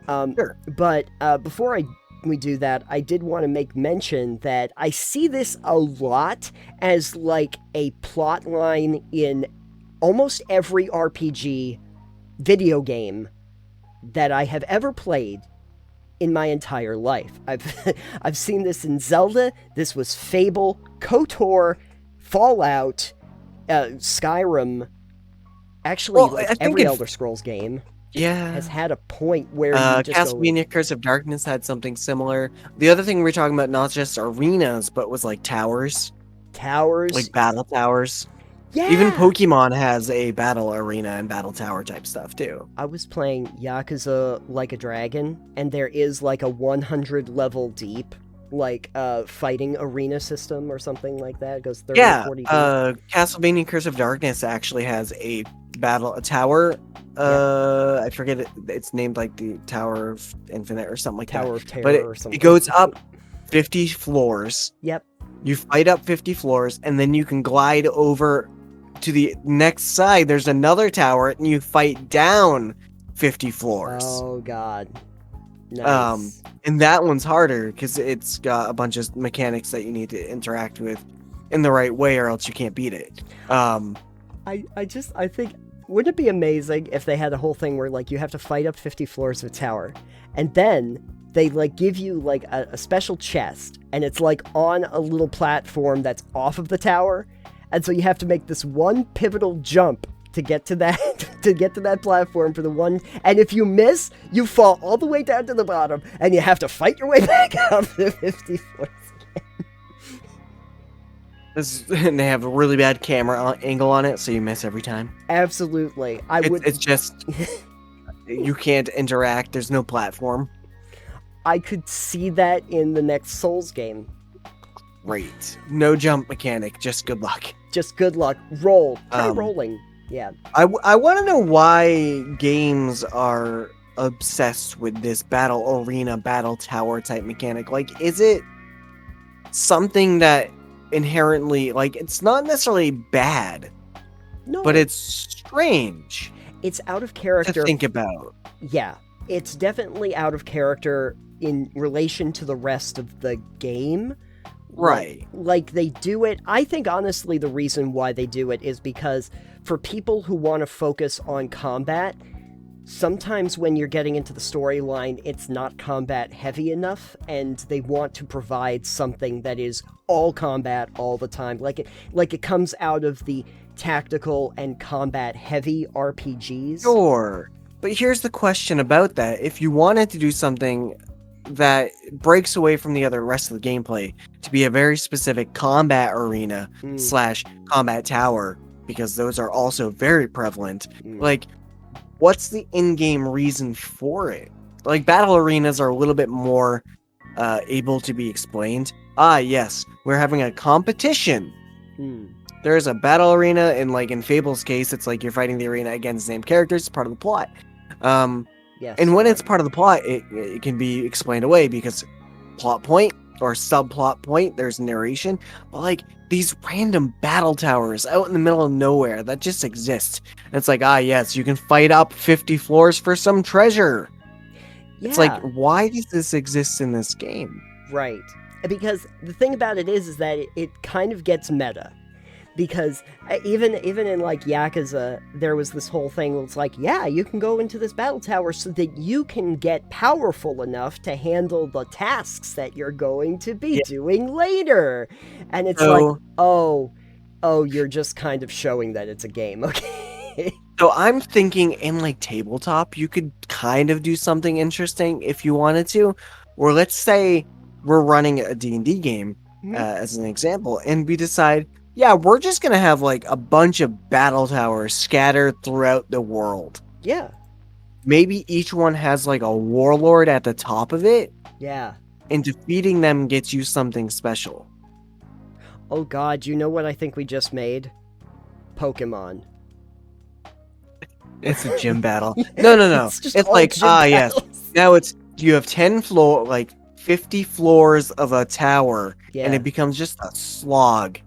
Sure. But before I we do that, I did want to make mention that I see this a lot as like a plot line in almost every RPG video game that I have ever played in my entire life. I've seen this in Zelda, this was Fable, KOTOR, Fallout, Skyrim. Actually, every Elder Scrolls game has had a point where you just Castlevania Curse of Darkness had something similar. The other thing we were talking about, not just arenas, but was like towers. Like battle towers. Yeah! Even Pokemon has a battle arena and battle tower type stuff, too. I was playing Yakuza Like a Dragon, and there is like a 100 level deep, like, fighting arena system or something like that. It goes 30 or 40 deep. Castlevania Curse of Darkness actually has a tower. I forget it. It's named like the Tower of Infinite or something like that. Tower of Terror but or something. It goes up 50 floors. Yep. You fight up 50 floors, and then you can glide over to the next side. There's another tower, and you fight down 50 floors. Oh, God. Nice. And that one's harder because it's got a bunch of mechanics that you need to interact with in the right way, or else you can't beat it. I think, wouldn't it be amazing if they had a whole thing where, like, you have to fight up 50 floors of a tower, and then they, like, give you, like, a special chest, and it's, like, on a little platform that's off of the tower, and so you have to make this one pivotal jump to get to that platform for the one, and if you miss, you fall all the way down to the bottom, and you have to fight your way back up the 50 floors again. And they have a really bad camera angle on it, so you miss every time. Absolutely. It's just, you can't interact, there's no platform. I could see that in the next Souls game. Great. No jump mechanic, just good luck. Just good luck. Roll. Try rolling. Yeah. I want to know why games are obsessed with this battle arena, battle tower type mechanic. Like, is it something that inherently, like, it's not necessarily bad, but it's strange. It's out of character. To think about. Yeah. It's definitely out of character in relation to the rest of the game. Right. Like they do it. I think honestly the reason why they do it is because for people who want to focus on combat, sometimes when you're getting into the storyline, it's not combat heavy enough, and they want to provide something that is all combat all the time. Like it comes out of the tactical and combat heavy RPGs. Sure. But here's the question about that. If you wanted to do something that breaks away from the other rest of the gameplay to be a very specific combat arena / combat tower, because those are also very prevalent, like, what's the in-game reason for it? Like, battle arenas are a little bit more able to be explained. Yes, we're having a competition. There's a battle arena, and like in Fable's case, it's like you're fighting the arena against named characters. It's part of the plot. Yes. And when it's part of the plot, it can be explained away because plot point or subplot point, there's narration. But like these random battle towers out in the middle of nowhere that just exist. And it's like, yes, you can fight up 50 floors for some treasure. Yeah. It's like, why does this exist in this game? Right. Because the thing about it is that it kind of gets meta. Because even in like Yakuza, there was this whole thing where it's like, yeah, you can go into this battle tower so that you can get powerful enough to handle the tasks that you're going to be doing later. And it's like, oh, you're just kind of showing that it's a game, okay? So I'm thinking in like tabletop, you could kind of do something interesting if you wanted to. Or let's say we're running a D&D game as an example, and we decide, yeah, we're just going to have, like, a bunch of battle towers scattered throughout the world. Yeah. Maybe each one has, like, a warlord at the top of it. Yeah. And defeating them gets you something special. Oh, God, you know what I think we just made? Pokemon. It's a gym battle. No. It's like, yes. Now you have 50 floors of a tower, and it becomes just a slog.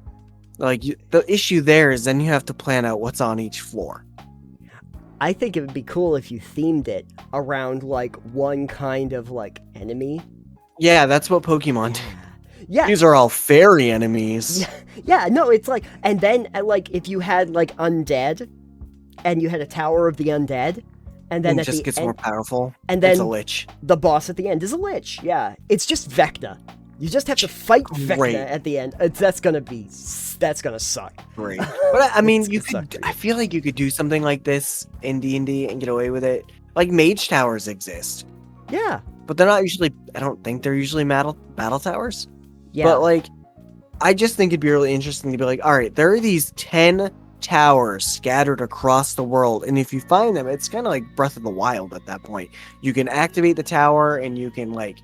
Like, the issue there is then you have to plan out what's on each floor. I think it would be cool if you themed it around, like, one kind of, like, enemy. Yeah, that's what Pokemon did. Yeah. These are all fairy enemies. Yeah, no, it's like, and then, like, if you had, like, undead, and you had a tower of the undead, and then It at just the gets end, more powerful. and then it's a lich. the boss at the end is a lich, yeah. It's just Vecna. You just have to fight Great. Vecna at the end. That's gonna suck. Great. But I mean, It's gonna suck. I feel like you could do something like this in D&D and get away with it. Like, mage towers exist. Yeah. But they're not usually, I don't think they're usually battle towers. Yeah. But, like, I just think it'd be really interesting to be like, all right, there are these 10 towers scattered across the world. And if you find them, it's kind of like Breath of the Wild at that point. You can activate the tower and you can, like,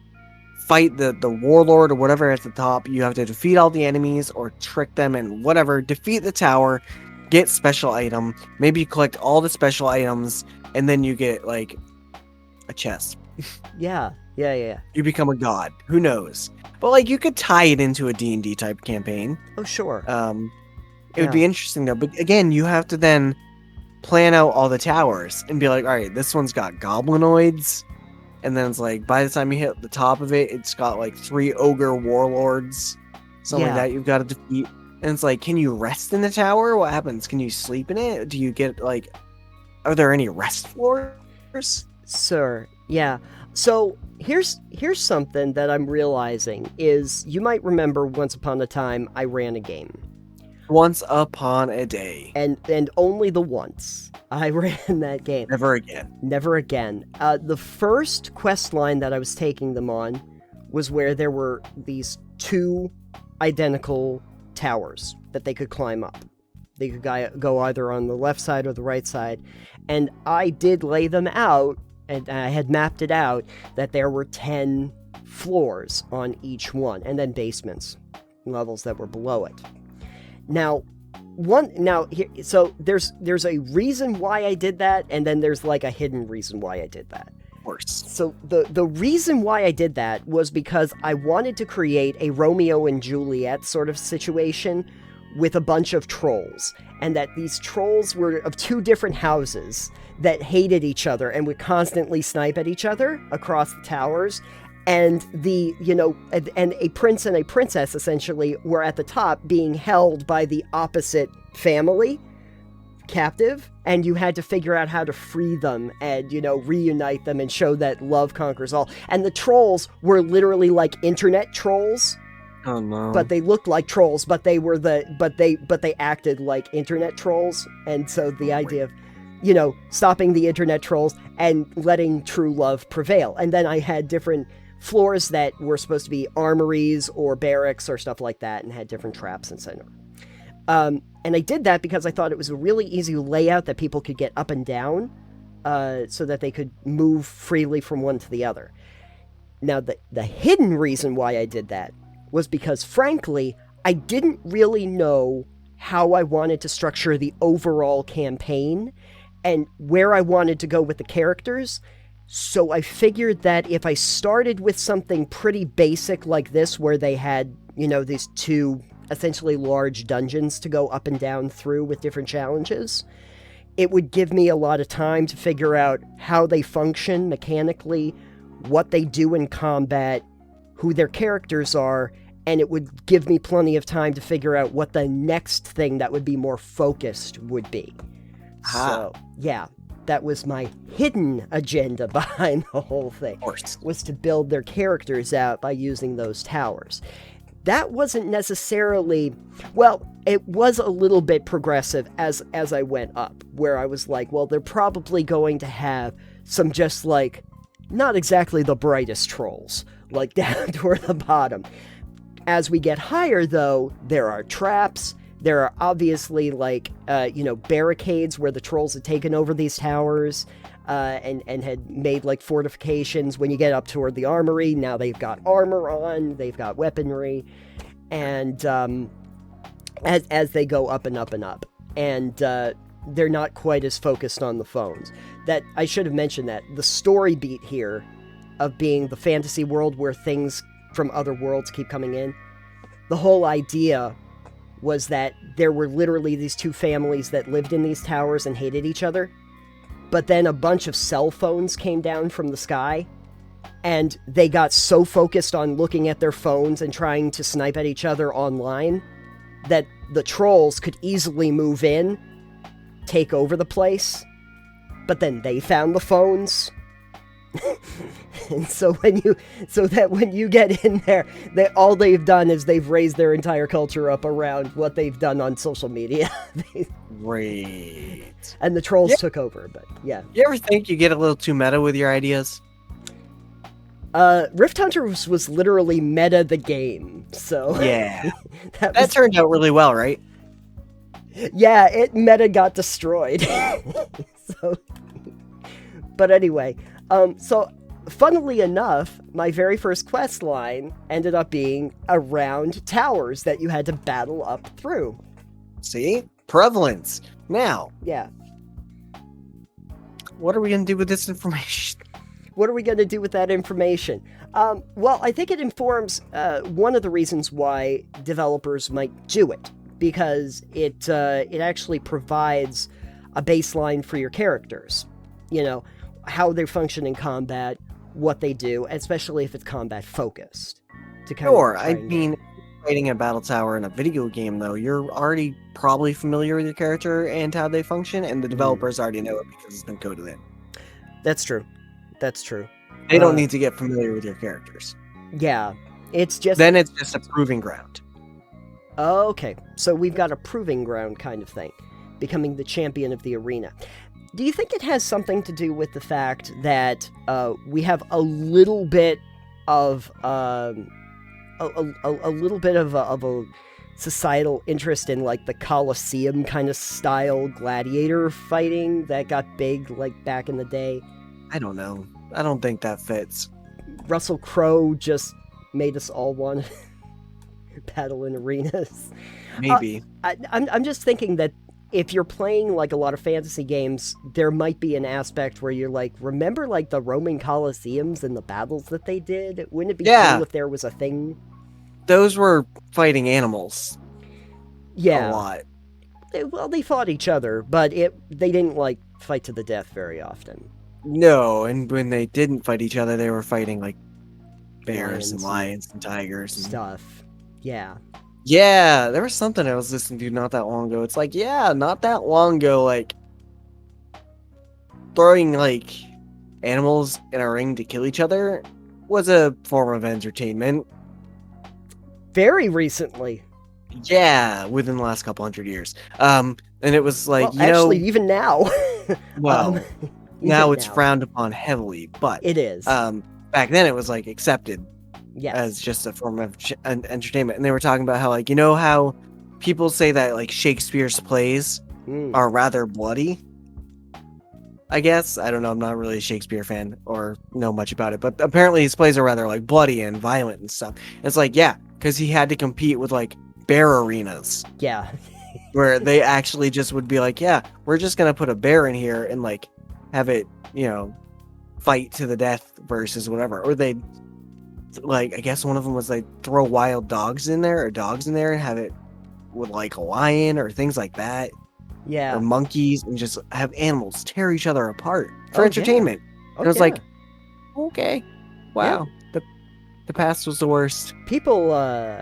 fight the warlord or whatever at the top. You have to defeat all the enemies or trick them and whatever. Defeat the tower, get special item. Maybe you collect all the special items and then you get, like, a chest. Yeah. You become a god. Who knows? But, like, you could tie it into a D&D type campaign. Oh, sure. It would be interesting, though. But, again, you have to then plan out all the towers and be like, all right, this one's got goblinoids. And then it's like, by the time you hit the top of it, it's got, like, 3 ogre warlords. Something like that you've got to defeat. And it's like, can you rest in the tower? What happens? Can you sleep in it? Do you get, like... Are there any rest floors? Sir, yeah. So here's something that I'm realizing is you might remember once upon a time I ran a game. Once upon a day. And only the once I ran that game. Never again. Never again. The first quest line that I was taking them on was where there were these 2 identical towers that they could climb up. They could go either on the left side or the right side. And I did lay them out, and I had mapped it out, that there were 10 floors on each one, and then basements, levels that were below it. So there's a reason why I did that, and then there's like a hidden reason why I did that. Of course. So the reason why I did that was because I wanted to create a Romeo and Juliet sort of situation with a bunch of trolls, and that these trolls were of 2 different houses that hated each other and would constantly snipe at each other across the towers. And and a prince and a princess essentially were at the top being held by the opposite family captive, and you had to figure out how to free them and, reunite them and show that love conquers all. And the trolls were literally like internet trolls. Oh no. But they looked like trolls, but they were but they acted like internet trolls. And so the idea of, stopping the internet trolls and letting true love prevail. And then I had different floors that were supposed to be armories or barracks or stuff like that, and had different traps inside them. And I did that because I thought it was a really easy layout that people could get up and down, so that they could move freely from one to the other. Now, the hidden reason why I did that was because, frankly, I didn't really know how I wanted to structure the overall campaign and where I wanted to go with the characters. So I figured that if I started with something pretty basic like this, where they had, these 2 essentially large dungeons to go up and down through with different challenges, it would give me a lot of time to figure out how they function mechanically, what they do in combat, who their characters are, and it would give me plenty of time to figure out what the next thing that would be more focused would be. So, yeah, that was my hidden agenda behind the whole thing, was to build their characters out by using those towers. That wasn't necessarily, well, it was a little bit progressive as I went up, where I was like, well, they're probably going to have some just like, not exactly the brightest trolls, like down toward the bottom. As we get higher, though, there are traps. There are obviously, like, barricades where the trolls had taken over these towers and had made, like, fortifications. When you get up toward the armory, now they've got armor on, they've got weaponry, and as they go up and up and up. And they're not quite as focused on the phones. That, I should have mentioned that. The story beat here of being the fantasy world where things from other worlds keep coming in. The whole idea was that there were literally these 2 families that lived in these towers and hated each other, but then a bunch of cell phones came down from the sky, and they got so focused on looking at their phones and trying to snipe at each other online that the trolls could easily move in, take over the place, but then they found the phones. And so when you get in there, all they've done is they've raised their entire culture up around what they've done on social media. Great. And the trolls took over, but yeah. You ever think you get a little too meta with your ideas? Rift Hunter was literally meta the game, so... Yeah. that turned out really well, right? Yeah, it meta got destroyed. So... But anyway, so funnily enough, my very first quest line ended up being around towers that you had to battle up through. See? Prevalence. Now. Yeah. What are we going to do with this information? What are we going to do with that information? Well, I think it informs one of the reasons why developers might do it, because it actually provides a baseline for your characters. You know, how they function in combat, what they do, especially if it's combat focused. Sure, I mean, fighting a battle tower in a video game, though, you're already probably familiar with your character and how they function, and the developers already know it because it's been coded in. That's true. That's true. They don't need to get familiar with your characters. Yeah, it's just... Then it's just a proving ground. Okay, so we've got a proving ground kind of thing, becoming the champion of the arena. Do you think it has something to do with the fact that we have a little bit of a little bit of a societal interest in like the Colosseum kind of style gladiator fighting that got big like back in the day? I don't know. I don't think that fits. Russell Crowe just made us all want to battle in arenas. Maybe. I'm just thinking that if you're playing like a lot of fantasy games, there might be an aspect where you're like, remember like the Roman Colosseums and the battles that they did? Wouldn't it be cool if there was a thing? Those were fighting animals. Yeah. A lot. Well, they fought each other, but they didn't like fight to the death very often. No, and when they didn't fight each other, they were fighting like bears and lions and tigers and stuff. Yeah. Yeah, there was something I was listening to not that long ago. It's like, yeah, not that long ago, like, throwing, like, animals in a ring to kill each other was a form of entertainment. Very recently. Yeah, within the last couple hundred years. And it was like, well, actually, even now. Well, now it's frowned upon heavily, but... It is. Back then it was, like, accepted. Yes. As just a form of entertainment. And they were talking about how, like, you know how people say that, like, Shakespeare's plays are rather bloody? I guess. I don't know. I'm not really a Shakespeare fan or know much about it. But apparently his plays are rather, like, bloody and violent and stuff. And it's like, yeah, because he had to compete with, like, bear arenas. Yeah. Where they actually just would be like, yeah, we're just going to put a bear in here and, like, have it, you know, fight to the death versus whatever. Or they'd like, I guess one of them was like throw wild dogs in there and have it with like a lion or things like that. Yeah. Or monkeys, and just have animals tear each other apart for entertainment. Yeah. And it was like, okay, wow. Yeah. The past was the worst. People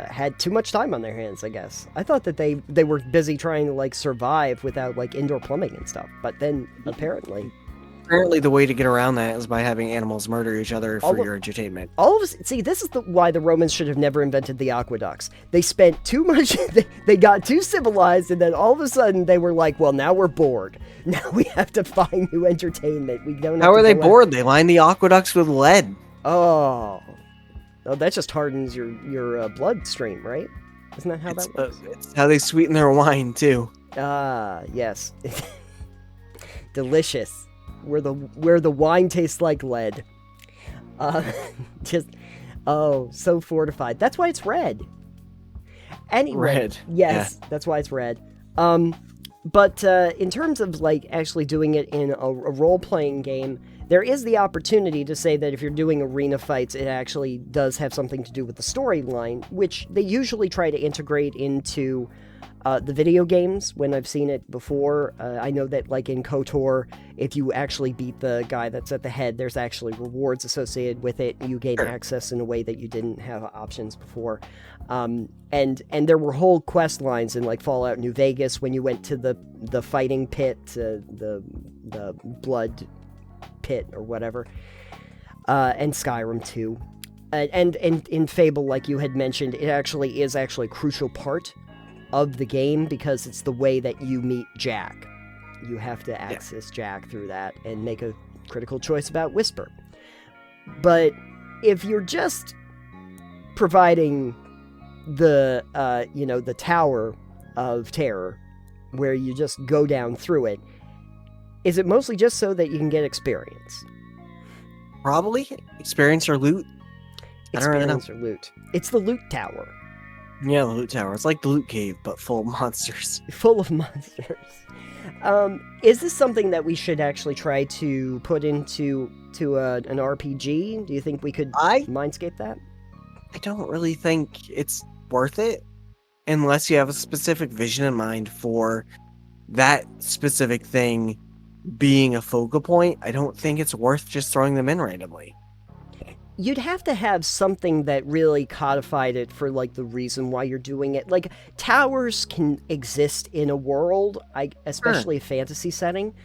had too much time on their hands, I guess. I thought that they were busy trying to like survive without like indoor plumbing and stuff. But then apparently the way to get around that is by having animals murder each other for your entertainment. All of us, see, this is why the Romans should have never invented the aqueducts. They spent too much, they got too civilized, and then all of a sudden they were like, well, now we're bored. Now we have to find new entertainment. We don't. How are they bored? They line the aqueducts with lead. Oh, that just hardens your bloodstream, right? Isn't that how that works? It's how they sweeten their wine too. Ah, yes. Delicious. Where the wine tastes like lead. So fortified. That's why it's red. Anyway, red. Yes, yeah. That's why it's red. But in terms of like actually doing it in a role-playing game, there is the opportunity to say that if you're doing arena fights, it actually does have something to do with the storyline, which they usually try to integrate into The video games, when I've seen it before, I know that, like, in KOTOR, if you actually beat the guy that's at the head, there's actually rewards associated with it. You gain access in a way that you didn't have options before. And there were whole quest lines in, like, Fallout New Vegas when you went to the fighting pit, the blood pit or whatever, and Skyrim too. And in Fable, like you had mentioned, it actually is a crucial part of the game because it's the way that you meet Jack. You have to access Jack through that and make a critical choice about Whisper. But if you're just providing the the Tower of Terror, where you just go down through it, is it mostly just so that you can get experience? Probably experience or loot. Experience or loot. It's the loot tower. Yeah, the loot tower. It's like the loot cave, but full of monsters. Full of monsters. Is this something that we should actually try to put into an RPG? Do you think we could mindscape that? I don't really think it's worth it unless you have a specific vision in mind for that specific thing being a focal point. I don't think it's worth just throwing them in randomly. You'd have to have something that really codified it for, like, the reason why you're doing it. Like, towers can exist in a world, especially a fantasy setting.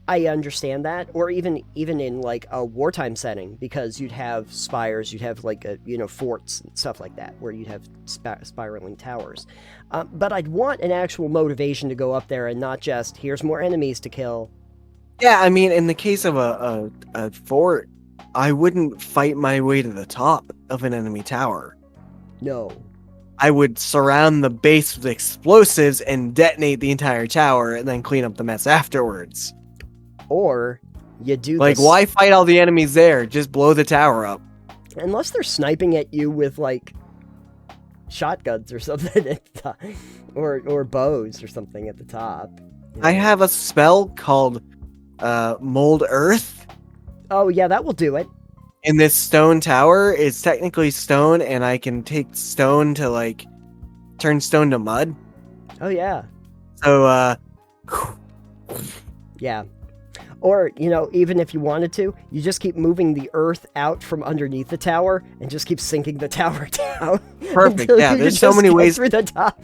I understand that. Or even in, like, a wartime setting, because you'd have spires, you'd have, like, forts and stuff like that, where you'd have spiraling towers. But I'd want an actual motivation to go up there and not just, here's more enemies to kill. Yeah, I mean, in the case of a fort, I wouldn't fight my way to the top of an enemy tower. No. I would surround the base with explosives and detonate the entire tower and then clean up the mess afterwards. Or you do like, why fight all the enemies there? Just blow the tower up. Unless they're sniping at you with, like, shotguns or something at the top. Or bows or something at the top. You know? I have a spell called Mold Earth. Oh, yeah, that will do it. And this stone tower is technically stone, and I can take stone to, like, turn stone to mud. Oh, yeah. So, yeah. Or, even if you wanted to, you just keep moving the earth out from underneath the tower and just keep sinking the tower down. Perfect, yeah, there's so many ways. Through the top.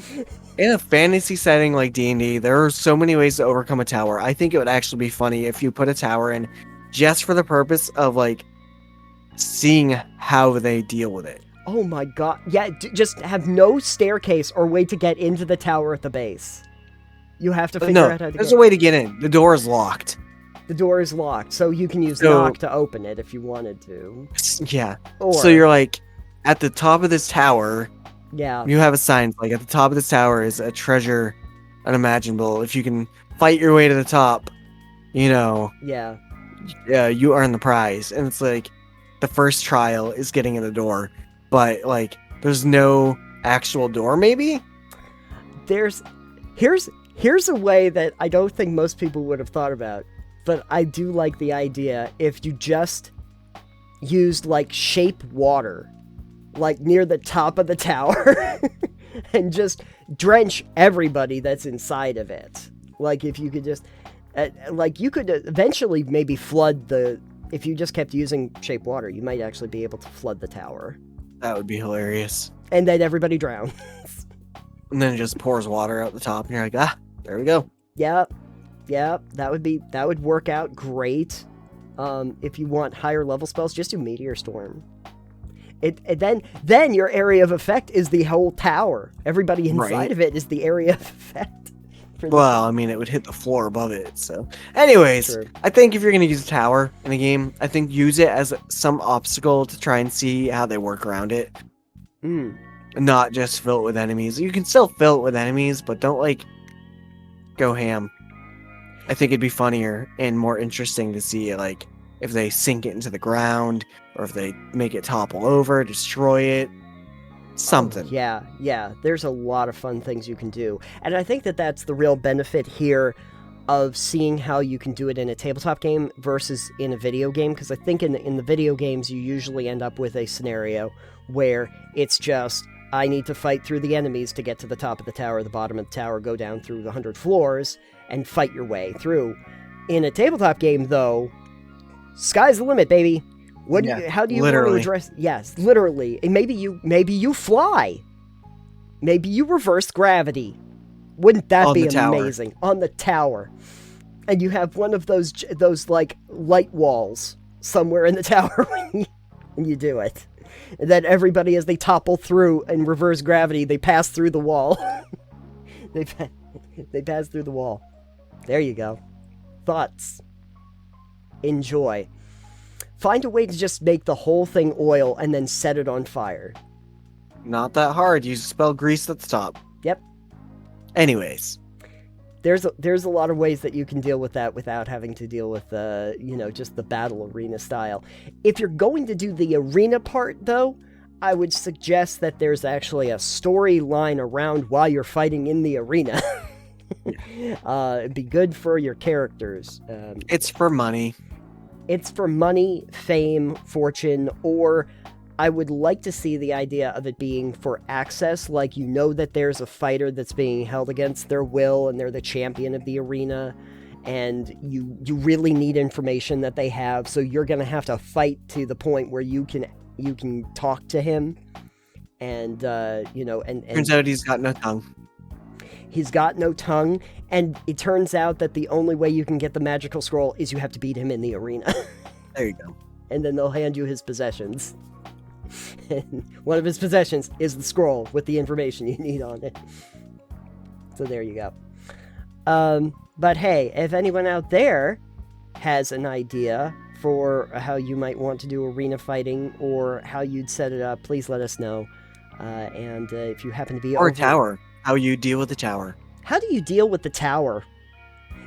In a fantasy setting like D&D, there are so many ways to overcome a tower. I think it would actually be funny if you put a tower in just for the purpose of, like, seeing how they deal with it. Oh my god. Yeah, just have no staircase or way to get into the tower at the base. You have to figure out how to there's a way to get in. The door is locked. The door is locked, so you can use knock to open it if you wanted to. Yeah. So you're, like, at the top of this tower. Yeah. You have a sign, like, at the top of this tower is a treasure unimaginable. If you can fight your way to the top, Yeah. You earn the prize. And it's like, the first trial is getting in the door, but, like, there's no actual door, maybe? Here's a way that I don't think most people would have thought about, but I do like the idea if you just used, like, shape water, like, near the top of the tower, and just drench everybody that's inside of it. Like, if you could just... like, you could eventually maybe flood if you just kept using shape water, you might actually be able to flood the tower. That would be hilarious. And then everybody drowns. And then it just pours water out the top, and you're like, there we go. Yep, that would work out great. If you want higher level spells, just do Meteor Storm. Then your area of effect is the whole tower. Everybody inside of it is the area of effect. Well, I mean, it would hit the floor above it, so... Anyways, true. I think if you're going to use a tower in a game, I think use it as some obstacle to try and see how they work around it. Not just fill it with enemies. You can still fill it with enemies, but don't, like, go ham. I think it'd be funnier and more interesting to see, like, if they sink it into the ground, or if they make it topple over, destroy it. Something. Oh, yeah. There's a lot of fun things you can do. And I think that that's the real benefit here of seeing how you can do it in a tabletop game versus in a video game. Because I think in the video games, you usually end up with a scenario where it's just I need to fight through the enemies to get to the top of the tower, the bottom of the tower, go down through the 100 floors, and fight your way through. In a tabletop game, though, sky's the limit, baby. How do you want to address? Yes, literally. And maybe you fly. Maybe you reverse gravity. Wouldn't that be amazing? On the tower. And you have one of those like light walls somewhere in the tower when you do it. And then everybody, as they topple through in reverse gravity, they pass through the wall. they pass through the wall. There you go. Thoughts. Enjoy. Find a way to just make the whole thing oil and then set it on fire. Not that hard. You spell grease at the top. Yep. Anyways. There's a lot of ways that you can deal with that without having to deal with, just the battle arena style. If you're going to do the arena part, though, I would suggest that there's actually a storyline around while you're fighting in the arena. It'd be good for your characters. It's for money. It's for money, fame, fortune, or I would like to see the idea of it being for access, like you know that there's a fighter that's being held against their will and they're the champion of the arena, and you really need information that they have, so you're going to have to fight to the point where you can talk to him, and turns out he's got no tongue. He's got no tongue, and it turns out that the only way you can get the magical scroll is you have to beat him in the arena. There you go. And then they'll hand you his possessions. And one of his possessions is the scroll with the information you need on it. So there you go. But hey, if anyone out there has an idea for how you might want to do arena fighting or how you'd set it up, please let us know. And if you happen to be or tower, how you deal with the tower. How do you deal with the tower?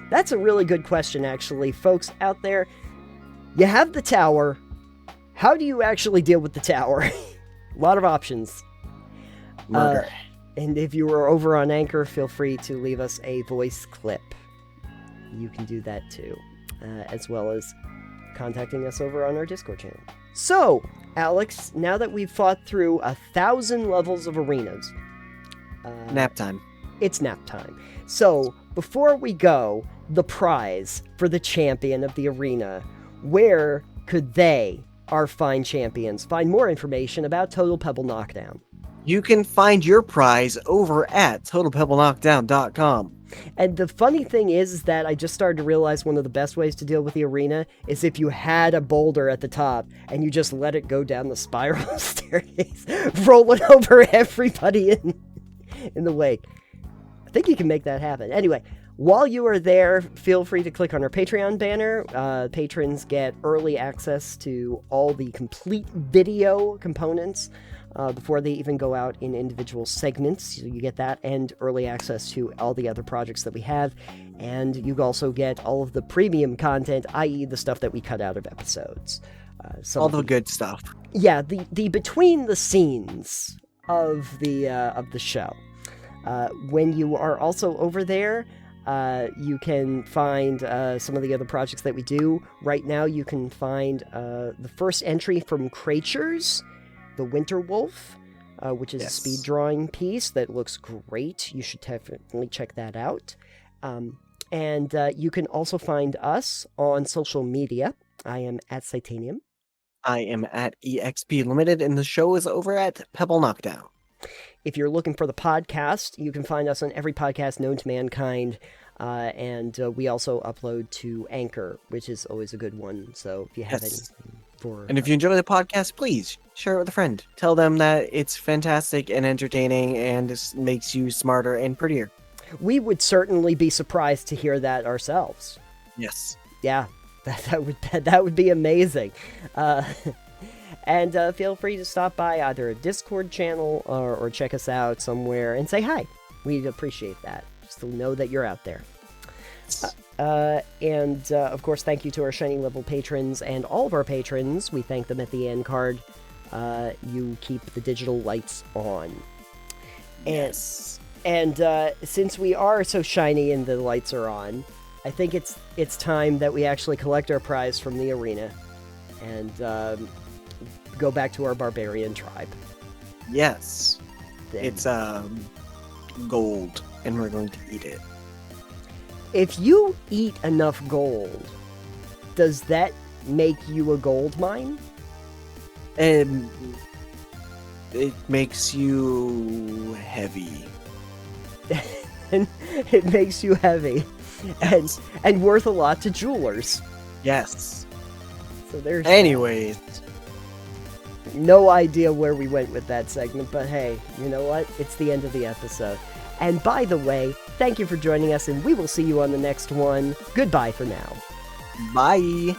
That's a really good question, actually. Folks out there, you have the tower. How do you actually deal with the tower? A lot of options. Murder. And if you are over on Anchor, feel free to leave us a voice clip. You can do that too, as well as contacting us over on our Discord channel. So, Alex, now that we've fought through 1,000 levels of arenas... nap time. It's nap time. So, before we go, the prize for the champion of the arena, where could they, our fine champions, find more information about Total Pebble Knockdown? You can find your prize over at TotalPebbleKnockdown.com. And the funny thing is that I just started to realize one of the best ways to deal with the arena is if you had a boulder at the top and you just let it go down the spiral staircase, rolling over everybody in the wake. I think you can make that happen. Anyway, while you are there, feel free to click on our Patreon banner. Patrons get early access to all the complete video components before they even go out in individual segments. So you get that and early access to all the other projects that we have. And you also get all of the premium content, i.e. the stuff that we cut out of episodes. All the good stuff. Yeah, the between the scenes of the show. When you are also over there, you can find some of the other projects that we do. Right now, you can find the first entry from Creatures, The Winter Wolf, which is a speed drawing piece that looks great. You should definitely check that out. And you can also find us on social media. I am at Titanium. I am at EXP Limited, and the show is over at Pebble Knockdown. If you're looking for the podcast, you can find us on every podcast known to mankind. And we also upload to Anchor, which is always a good one. So if you have anything for... And if you enjoy the podcast, please share it with a friend. Tell them that it's fantastic and entertaining and it makes you smarter and prettier. We would certainly be surprised to hear that ourselves. Yes. Yeah, that would be amazing. And feel free to stop by either a Discord channel or check us out somewhere and say hi. We'd appreciate that. Just to know that you're out there. And of course, thank you to our Shiny Level patrons and all of our patrons. We thank them at the end card. You keep the digital lights on. Yes. And since we are so shiny and the lights are on, I think it's time that we actually collect our prize from the arena and go back to our barbarian tribe. Yes. It's gold, and we're going to eat it. If you eat enough gold, does that make you a gold mine? And it makes you heavy. And it makes you heavy, and worth a lot to jewelers. Yes. So there's Anyways. No idea where we went with that segment, but hey, you know what? It's the end of the episode. And by the way, thank you for joining us, and we will see you on the next one. Goodbye for now. Bye.